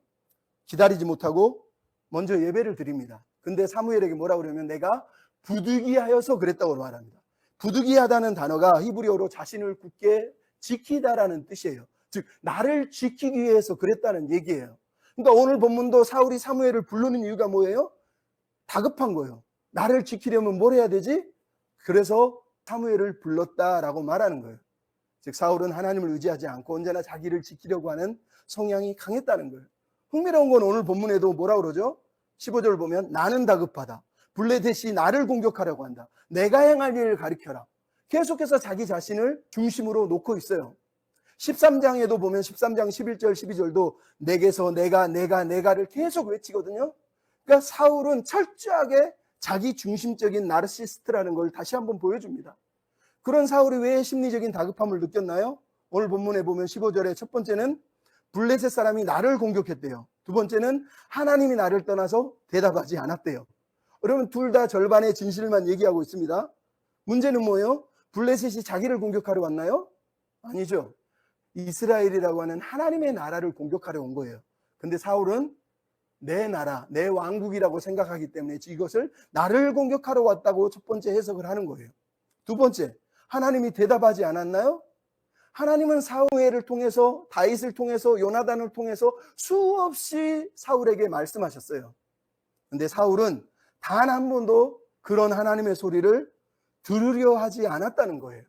기다리지 못하고 먼저 예배를 드립니다. 근데 사무엘에게 뭐라고 그러냐면 내가 부득이하여서 그랬다고 말합니다. 부득이하다는 단어가 히브리어로 자신을 굳게 지키다라는 뜻이에요. 즉 나를 지키기 위해서 그랬다는 얘기예요. 그러니까 오늘 본문도 사울이 사무엘을 부르는 이유가 뭐예요? 다급한 거예요. 나를 지키려면 뭘 해야 되지? 그래서 사무엘을 불렀다라고 말하는 거예요. 즉 사울은 하나님을 의지하지 않고 언제나 자기를 지키려고 하는 성향이 강했다는 거예요. 흥미로운 건 오늘 본문에도 뭐라고 그러죠? 15절 보면 나는 다급하다. 블레셋이 나를 공격하려고 한다. 내가 행할 일을 가리켜라. 계속해서 자기 자신을 중심으로 놓고 있어요. 13장에도 보면 13장 11절 12절도 내게서 내가를 계속 외치거든요. 그러니까 사울은 철저하게 자기 중심적인 나르시스트라는 걸 다시 한번 보여줍니다. 그런 사울이 왜 심리적인 다급함을 느꼈나요? 오늘 본문에 보면 15절에 첫 번째는 블레셋 사람이 나를 공격했대요. 두 번째는 하나님이 나를 떠나서 대답하지 않았대요. 여러분, 둘 다 절반의 진실만 얘기하고 있습니다. 문제는 뭐예요? 블레셋이 자기를 공격하러 왔나요? 아니죠. 이스라엘이라고 하는 하나님의 나라를 공격하러 온 거예요. 근데 사울은 내 나라, 내 왕국이라고 생각하기 때문에 이것을 나를 공격하러 왔다고 첫 번째 해석을 하는 거예요. 두 번째, 하나님이 대답하지 않았나요? 하나님은 사무엘을 통해서, 다윗을 통해서, 요나단을 통해서 수없이 사울에게 말씀하셨어요. 근데 사울은 단 한 번도 그런 하나님의 소리를 들으려 하지 않았다는 거예요.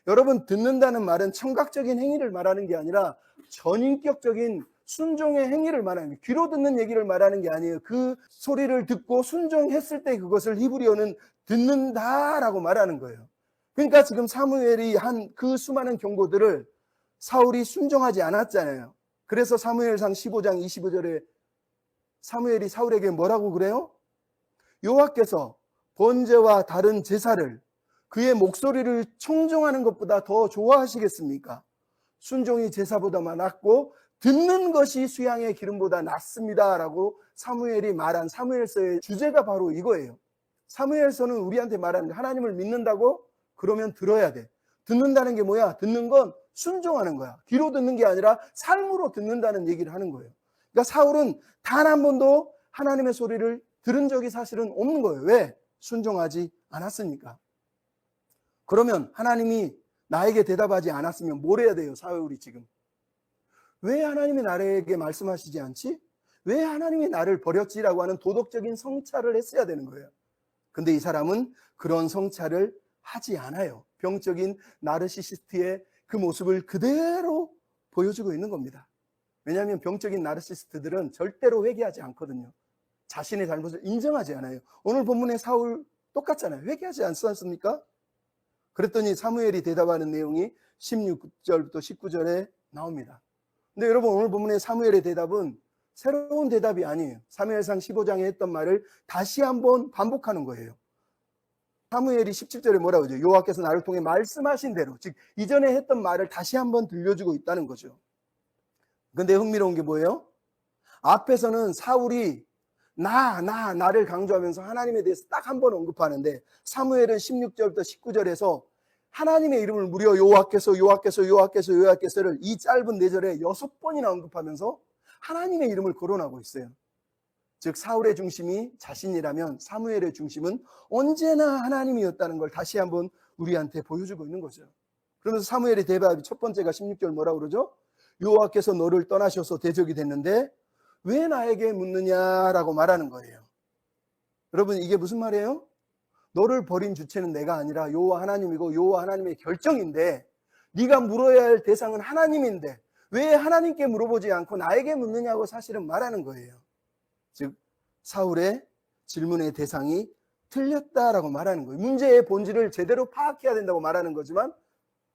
여러분, 듣는다는 말은 청각적인 행위를 말하는 게 아니라 전인격적인 순종의 행위를 말하는 거예요. 귀로 듣는 얘기를 말하는 게 아니에요. 그 소리를 듣고 순종했을 때 그것을 히브리어는 듣는다라고 말하는 거예요. 그러니까 지금 사무엘이 한 그 수많은 경고들을 사울이 순종하지 않았잖아요. 그래서 사무엘상 15장 25절에 사무엘이 사울에게 뭐라고 그래요? 여호와께서 번제와 다른 제사를 그의 목소리를 청종하는 것보다 더 좋아하시겠습니까? 순종이 제사보다 낫고 듣는 것이 수양의 기름보다 낫습니다 라고 사무엘이 말한 사무엘서의 주제가 바로 이거예요. 사무엘서는 우리한테 말하는 게 하나님을 믿는다고? 그러면 들어야 돼. 듣는다는 게 뭐야? 듣는 건 순종하는 거야. 귀로 듣는 게 아니라 삶으로 듣는다는 얘기를 하는 거예요. 그러니까 사울은 단 한 번도 하나님의 소리를 들은 적이 사실은 없는 거예요. 왜? 순종하지 않았으니까. 그러면 하나님이 나에게 대답하지 않았으면 뭘 해야 돼요? 사울이 지금. 왜 하나님이 나에게 말씀하시지 않지? 왜 하나님이 나를 버렸지라고 하는 도덕적인 성찰을 했어야 되는 거예요. 근데 이 사람은 그런 성찰을 하지 않아요. 병적인 나르시시스트의 그 모습을 그대로 보여주고 있는 겁니다. 왜냐하면 병적인 나르시시스트들은 절대로 회개하지 않거든요. 자신의 잘못을 인정하지 않아요. 오늘 본문의 사울 똑같잖아요. 회개하지 않습니까? 그랬더니 사무엘이 대답하는 내용이 16절부터 19절에 나옵니다. 근데 여러분, 오늘 본문의 사무엘의 대답은 새로운 대답이 아니에요. 사무엘상 15장에 했던 말을 다시 한번 반복하는 거예요. 사무엘이 17절에 뭐라고 하죠? 여호와께서 나를 통해 말씀하신 대로, 즉 이전에 했던 말을 다시 한번 들려주고 있다는 거죠. 근데 흥미로운 게 뭐예요? 앞에서는 사울이 나를 강조하면서 하나님에 대해서 딱 한 번 언급하는데 사무엘은 16절부터 19절에서 하나님의 이름을 무려 여호와께서를 이 짧은 4절에 6번이나 언급하면서 하나님의 이름을 거론하고 있어요. 즉 사울의 중심이 자신이라면 사무엘의 중심은 언제나 하나님이었다는 걸 다시 한번 우리한테 보여주고 있는 거죠. 그러면서 사무엘의 대답이 첫 번째가 16절 뭐라고 그러죠? 여호와께서 너를 떠나셔서 대적이 됐는데 왜 나에게 묻느냐라고 말하는 거예요. 여러분, 이게 무슨 말이에요? 너를 버린 주체는 내가 아니라 여호와 하나님이고 여호와 하나님의 결정인데 네가 물어야 할 대상은 하나님인데 왜 하나님께 물어보지 않고 나에게 묻느냐고 사실은 말하는 거예요. 즉 사울의 질문의 대상이 틀렸다라고 말하는 거예요. 문제의 본질을 제대로 파악해야 된다고 말하는 거지만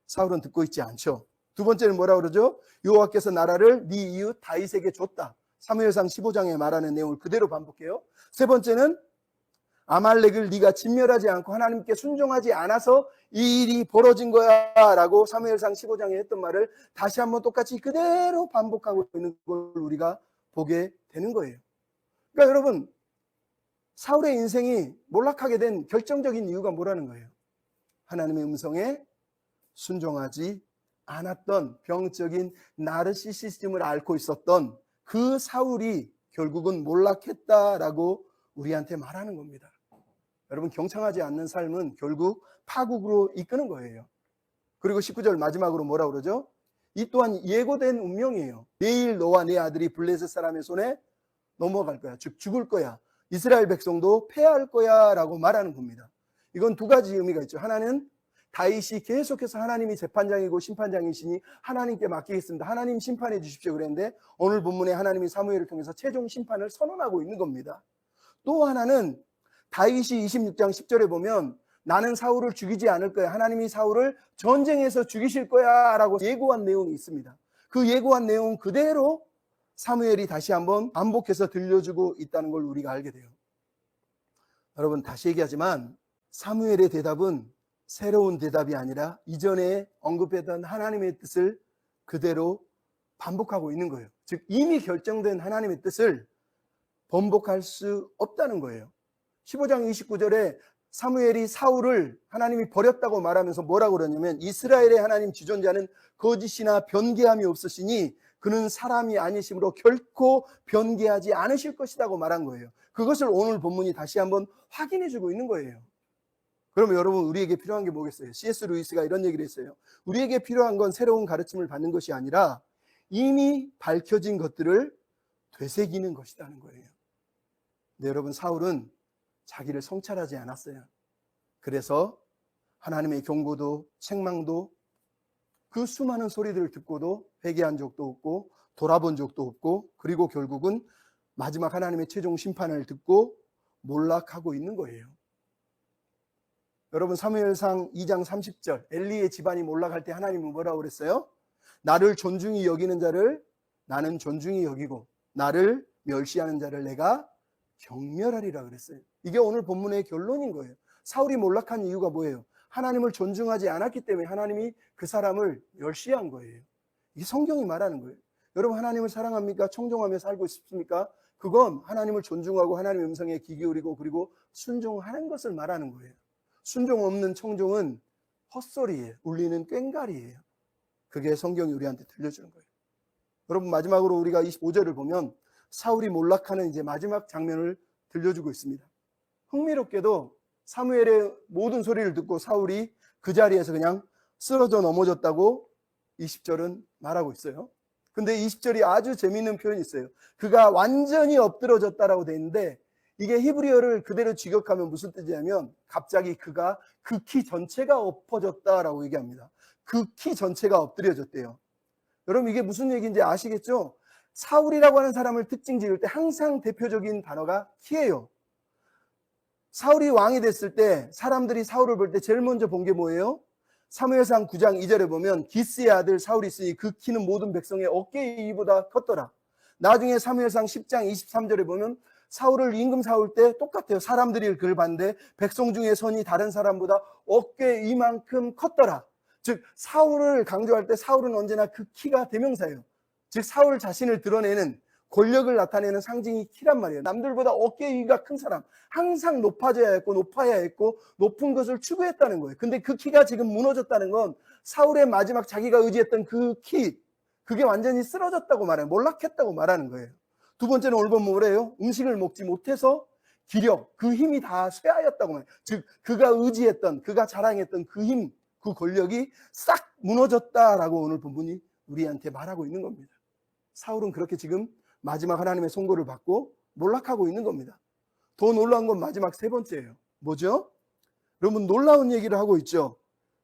사울은 듣고 있지 않죠. 두 번째는 뭐라고 그러죠? 여호와께서 나라를 네 이웃 다윗에게 줬다. 사무엘상 15장에 말하는 내용을 그대로 반복해요. 세 번째는 아말렉을 네가 진멸하지 않고 하나님께 순종하지 않아서 이 일이 벌어진 거야 라고 사무엘상 15장에 했던 말을 다시 한번 똑같이 그대로 반복하고 있는 걸 우리가 보게 되는 거예요. 그러니까 여러분, 사울의 인생이 몰락하게 된 결정적인 이유가 뭐라는 거예요? 하나님의 음성에 순종하지 않았던 병적인 나르시시즘을 앓고 있었던 그 사울이 결국은 몰락했다라고 우리한테 말하는 겁니다. 여러분, 경청하지 않는 삶은 결국 파국으로 이끄는 거예요. 그리고 19절 마지막으로 뭐라고 그러죠? 이 또한 예고된 운명이에요. 내일 너와 내 아들이 블레셋 사람의 손에 넘어갈 거야. 즉 죽을 거야. 이스라엘 백성도 패할 거야 라고 말하는 겁니다. 이건 두 가지 의미가 있죠. 하나는 다윗이 계속해서 하나님이 재판장이고 심판장이시니 하나님께 맡기겠습니다. 하나님 심판해 주십시오 그랬는데 오늘 본문에 하나님이 사무엘을 통해서 최종 심판을 선언하고 있는 겁니다. 또 하나는 다윗이 26장 10절에 보면 나는 사울을 죽이지 않을 거야. 하나님이 사울을 전쟁에서 죽이실 거야 라고 예고한 내용이 있습니다. 그 예고한 내용 그대로 사무엘이 다시 한번 반복해서 들려주고 있다는 걸 우리가 알게 돼요. 여러분, 다시 얘기하지만 사무엘의 대답은 새로운 대답이 아니라 이전에 언급했던 하나님의 뜻을 그대로 반복하고 있는 거예요. 즉 이미 결정된 하나님의 뜻을 번복할 수 없다는 거예요. 15장 29절에 사무엘이 사울을 하나님이 버렸다고 말하면서 뭐라고 그러냐면 이스라엘의 하나님 지존자는 거짓이나 변개함이 없으시니 그는 사람이 아니심으로 결코 변개하지 않으실 것이라고 말한 거예요. 그것을 오늘 본문이 다시 한번 확인해 주고 있는 거예요. 그러면 여러분, 우리에게 필요한 게 뭐겠어요? C.S. 루이스가 이런 얘기를 했어요. 우리에게 필요한 건 새로운 가르침을 받는 것이 아니라 이미 밝혀진 것들을 되새기는 것이라는 거예요. 근데 여러분, 사울은 자기를 성찰하지 않았어요. 그래서 하나님의 경고도 책망도 그 수많은 소리들을 듣고도 회개한 적도 없고 돌아본 적도 없고, 그리고 결국은 마지막 하나님의 최종 심판을 듣고 몰락하고 있는 거예요. 여러분, 사무엘상 2장 30절 엘리의 집안이 몰락할 때 하나님은 뭐라고 그랬어요? 나를 존중히 여기는 자를 나는 존중히 여기고 나를 멸시하는 자를 내가 경멸하리라 그랬어요. 이게 오늘 본문의 결론인 거예요. 사울이 몰락한 이유가 뭐예요? 하나님을 존중하지 않았기 때문에 하나님이 그 사람을 멸시한 거예요. 이게 성경이 말하는 거예요. 여러분, 하나님을 사랑합니까? 청종하며 살고 싶습니까? 그건 하나님을 존중하고 하나님의 음성에 귀 기울이고 그리고 순종하는 것을 말하는 거예요. 순종 없는 청종은 헛소리예요. 울리는 꽹과리예요. 그게 성경이 우리한테 들려주는 거예요. 여러분, 마지막으로 우리가 25절을 보면 사울이 몰락하는 이제 마지막 장면을 들려주고 있습니다. 흥미롭게도 사무엘의 모든 소리를 듣고 사울이 그 자리에서 그냥 쓰러져 넘어졌다고 20절은 말하고 있어요. 근데 20절이 아주 재미있는 표현이 있어요. 그가 완전히 엎드러졌다라고 돼 있는데 이게 히브리어를 그대로 직역하면 무슨 뜻이냐면 갑자기 그가 그 키 전체가 엎어졌다라고 얘기합니다. 그 키 전체가 엎드려졌대요. 여러분, 이게 무슨 얘기인지 아시겠죠? 사울이라고 하는 사람을 특징 지을 때 항상 대표적인 단어가 키예요. 사울이 왕이 됐을 때 사람들이 사울을 볼 때 제일 먼저 본 게 뭐예요? 사무엘상 9장 2절에 보면 기스의 아들 사울이 있으니 그 키는 모든 백성의 어깨의 이보다 컸더라. 나중에 사무엘상 10장 23절에 보면 사울을 임금 사울 때 똑같아요. 사람들이 그를 봤는데 백성 중에 선이 다른 사람보다 어깨 이만큼 컸더라. 즉 사울을 강조할 때 사울은 언제나 그 키가 대명사예요. 즉 사울 자신을 드러내는 권력을 나타내는 상징이 키란 말이에요. 남들보다 어깨 위가 큰 사람, 항상 높아져야 했고 높아야 했고 높은 것을 추구했다는 거예요. 근데 그 키가 지금 무너졌다는 건 사울의 마지막 자기가 의지했던 그 키, 그게 완전히 쓰러졌다고 말해요. 몰락했다고 말하는 거예요. 두 번째는 오늘 보면 뭐래요? 음식을 먹지 못해서 기력, 그 힘이 다 쇠하였다고 말해요. 즉 그가 의지했던, 그가 자랑했던 그 힘, 그 권력이 싹 무너졌다라고 오늘 본문이 우리한테 말하고 있는 겁니다. 사울은 그렇게 지금 마지막 하나님의 선고를 받고 몰락하고 있는 겁니다. 더 놀라운 건 마지막 세 번째예요. 뭐죠? 여러분, 놀라운 얘기를 하고 있죠.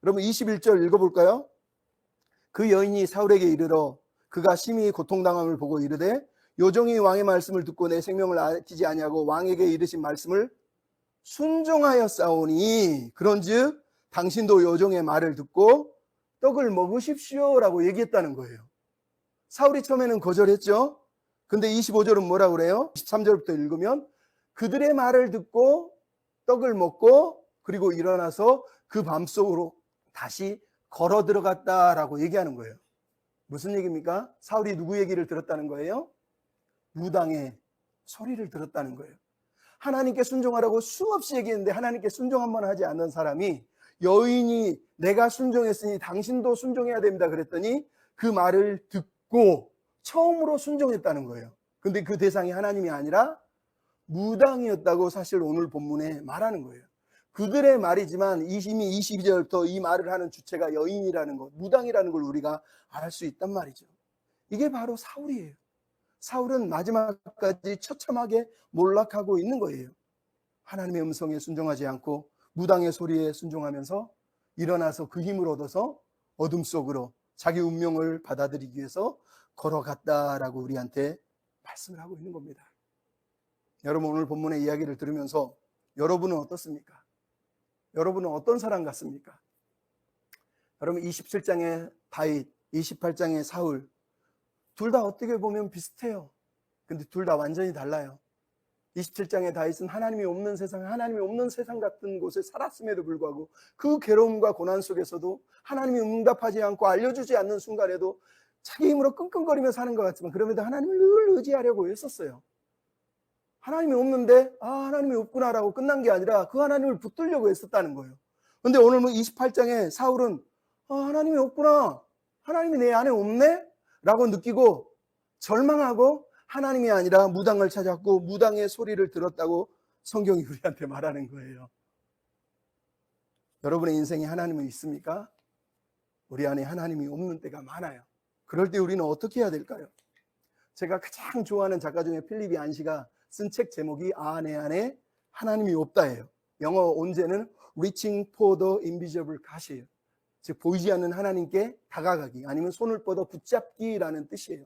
여러분 21절 읽어볼까요? 그 여인이 사울에게 이르러 그가 심히 고통당함을 보고 이르되 요정이 왕의 말씀을 듣고 내 생명을 아끼지 아니하고 왕에게 이르신 말씀을 순종하였사오니 그런즉 당신도 요정의 말을 듣고 떡을 먹으십시오 라고 얘기했다는 거예요. 사울이 처음에는 거절했죠. 근데 25절은 뭐라고 그래요? 23절부터 읽으면 그들의 말을 듣고 떡을 먹고 그리고 일어나서 그 밤속으로 다시 걸어 들어갔다라고 얘기하는 거예요. 무슨 얘기입니까? 사울이 누구 얘기를 들었다는 거예요? 무당의 소리를 들었다는 거예요. 하나님께 순종하라고 수없이 얘기했는데 하나님께 순종 한번 하지 않는 사람이 여인이 내가 순종했으니 당신도 순종해야 됩니다 그랬더니 그 말을 듣고 처음으로 순종했다는 거예요. 근데 그 대상이 하나님이 아니라 무당이었다고 사실 오늘 본문에 말하는 거예요. 그들의 말이지만 이미 22절부터 이 말을 하는 주체가 여인이라는 것, 무당이라는 걸 우리가 알 수 있단 말이죠. 이게 바로 사울이에요. 사울은 마지막까지 처참하게 몰락하고 있는 거예요. 하나님의 음성에 순종하지 않고 무당의 소리에 순종하면서 일어나서 그 힘을 얻어서 어둠 속으로 자기 운명을 받아들이기 위해서 걸어갔다라고 우리한테 말씀을 하고 있는 겁니다. 여러분, 오늘 본문의 이야기를 들으면서 여러분은 어떻습니까? 여러분은 어떤 사람 같습니까? 여러분, 27장의 다윗, 28장의 사울, 둘 다 어떻게 보면 비슷해요. 근데 둘 다 완전히 달라요. 27장의 다윗은 하나님이 없는 세상, 하나님이 없는 세상 같은 곳에 살았음에도 불구하고 그 괴로움과 고난 속에서도 하나님이 응답하지 않고 알려주지 않는 순간에도 자기 힘으로 끙끙거리며 사는 것 같지만 그럼에도 하나님을 늘 의지하려고 했었어요. 하나님이 없는데 하나님이 없구나라고 끝난 게 아니라 그 하나님을 붙들려고 했었다는 거예요. 그런데 오늘 28장에 사울은 하나님이 없구나, 하나님이 내 안에 없네 라고 느끼고 절망하고 하나님이 아니라 무당을 찾았고 무당의 소리를 들었다고 성경이 우리한테 말하는 거예요. 여러분의 인생에 하나님은 있습니까? 우리 안에 하나님이 없는 때가 많아요. 그럴 때 우리는 어떻게 해야 될까요? 제가 가장 좋아하는 작가 중에 필립 얀시가 쓴 책 제목이 내 안에 하나님이 없다예요. 영어 온제는 Reaching for the Invisible God이에요. 즉 보이지 않는 하나님께 다가가기, 아니면 손을 뻗어 붙잡기라는 뜻이에요.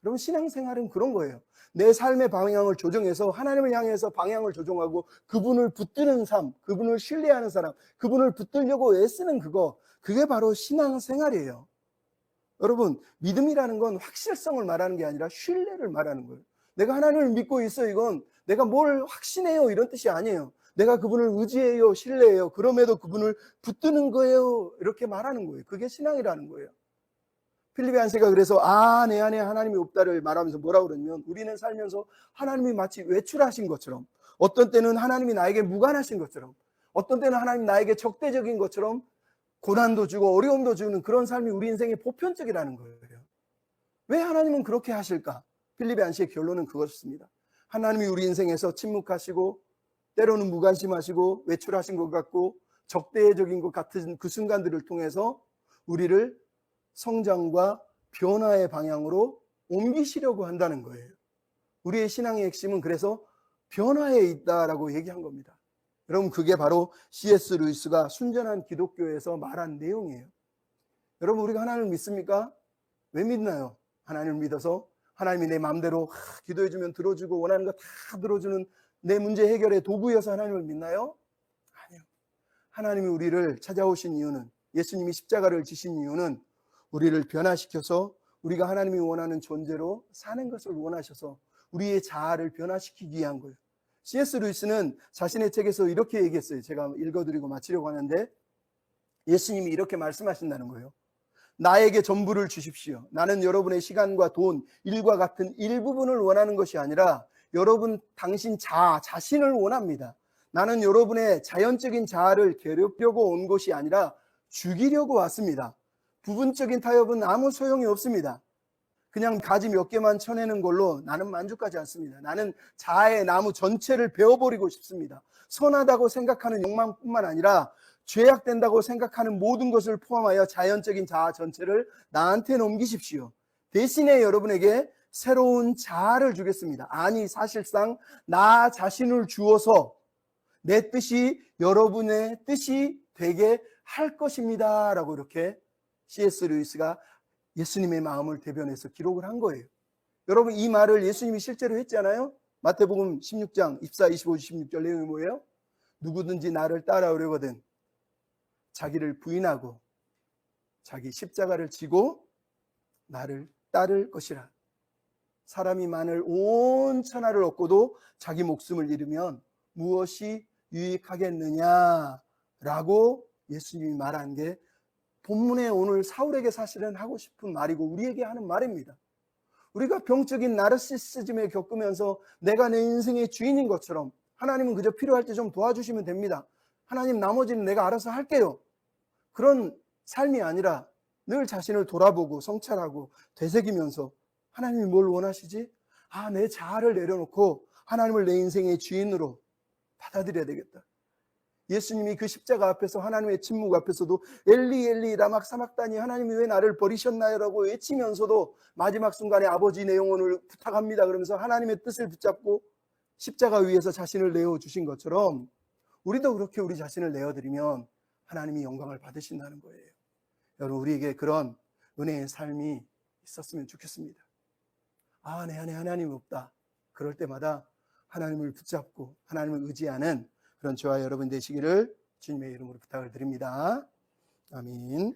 여러분, 신앙생활은 그런 거예요. 내 삶의 방향을 조정해서 하나님을 향해서 방향을 조정하고 그분을 붙드는 삶, 그분을 신뢰하는 사람, 그분을 붙들려고 애쓰는 그게 바로 신앙생활이에요. 여러분, 믿음이라는 건 확실성을 말하는 게 아니라 신뢰를 말하는 거예요. 내가 하나님을 믿고 있어, 이건 내가 뭘 확신해요 이런 뜻이 아니에요. 내가 그분을 의지해요, 신뢰해요, 그럼에도 그분을 붙드는 거예요, 이렇게 말하는 거예요. 그게 신앙이라는 거예요. 필립 얀시가 그래서 내 안에 하나님이 없다를 말하면서 뭐라고 그러냐면, 우리는 살면서 하나님이 마치 외출하신 것처럼, 어떤 때는 하나님이 나에게 무관하신 것처럼, 어떤 때는 하나님 나에게 적대적인 것처럼 고난도 주고 어려움도 주는 그런 삶이 우리 인생의 보편적이라는 거예요. 왜 하나님은 그렇게 하실까? 필립 얀시의 결론은 그것입니다. 하나님이 우리 인생에서 침묵하시고 때로는 무관심하시고 외출하신 것 같고 적대적인 것 같은 그 순간들을 통해서 우리를 성장과 변화의 방향으로 옮기시려고 한다는 거예요. 우리의 신앙의 핵심은 그래서 변화에 있다라고 얘기한 겁니다. 여러분, 그게 바로 C.S. 루이스가 순전한 기독교에서 말한 내용이에요. 여러분, 우리가 하나님을 믿습니까? 왜 믿나요? 하나님을 믿어서 하나님이 내 마음대로 기도해주면 들어주고 원하는 거 다 들어주는 내 문제 해결의 도구여서 하나님을 믿나요? 아니요. 하나님이 우리를 찾아오신 이유는, 예수님이 십자가를 지신 이유는 우리를 변화시켜서 우리가 하나님이 원하는 존재로 사는 것을 원하셔서 우리의 자아를 변화시키기 위한 거예요. C.S. 루이스는 자신의 책에서 이렇게 얘기했어요. 제가 읽어드리고 마치려고 하는데, 예수님이 이렇게 말씀하신다는 거예요. 나에게 전부를 주십시오. 나는 여러분의 시간과 돈, 일과 같은 일부분을 원하는 것이 아니라 여러분 당신 자신을 원합니다. 나는 여러분의 자연적인 자아를 괴롭히려고 온 것이 아니라 죽이려고 왔습니다. 부분적인 타협은 아무 소용이 없습니다. 그냥 가지 몇 개만 쳐내는 걸로 나는 만족하지 않습니다. 나는 자아의 나무 전체를 베어버리고 싶습니다. 선하다고 생각하는 욕망뿐만 아니라 죄악된다고 생각하는 모든 것을 포함하여 자연적인 자아 전체를 나한테 넘기십시오. 대신에 여러분에게 새로운 자아를 주겠습니다. 아니, 사실상 나 자신을 주어서 내 뜻이 여러분의 뜻이 되게 할 것입니다 라고 이렇게 C.S. 루이스가 예수님의 마음을 대변해서 기록을 한 거예요. 여러분, 이 말을 예수님이 실제로 했잖아요. 마태복음 16장 24, 25, 26절 내용이 뭐예요? 누구든지 나를 따라오려거든 자기를 부인하고 자기 십자가를 지고 나를 따를 것이라. 사람이 만일 온 천하를 얻고도 자기 목숨을 잃으면 무엇이 유익하겠느냐라고 예수님이 말한 게 본문에 오늘 사울에게 사실은 하고 싶은 말이고 우리에게 하는 말입니다. 우리가 병적인 나르시시즘에 겪으면서 내가 내 인생의 주인인 것처럼 하나님은 그저 필요할 때 좀 도와주시면 됩니다. 하나님, 나머지는 내가 알아서 할게요. 그런 삶이 아니라 늘 자신을 돌아보고 성찰하고 되새기면서 하나님이 뭘 원하시지? 내 자아를 내려놓고 하나님을 내 인생의 주인으로 받아들여야 되겠다. 예수님이 그 십자가 앞에서 하나님의 침묵 앞에서도 엘리 엘리 라막 사막다니, 하나님이 왜 나를 버리셨나요? 라고 외치면서도 마지막 순간에 아버지 내 영혼을 부탁합니다 그러면서 하나님의 뜻을 붙잡고 십자가 위에서 자신을 내어주신 것처럼 우리도 그렇게 우리 자신을 내어드리면 하나님이 영광을 받으신다는 거예요. 여러분, 우리에게 그런 은혜의 삶이 있었으면 좋겠습니다. 내 안에 하나님이 없다. 그럴 때마다 하나님을 붙잡고 하나님을 의지하는 그런 저와 여러분 되시기를 주님의 이름으로 부탁을 드립니다. 아멘.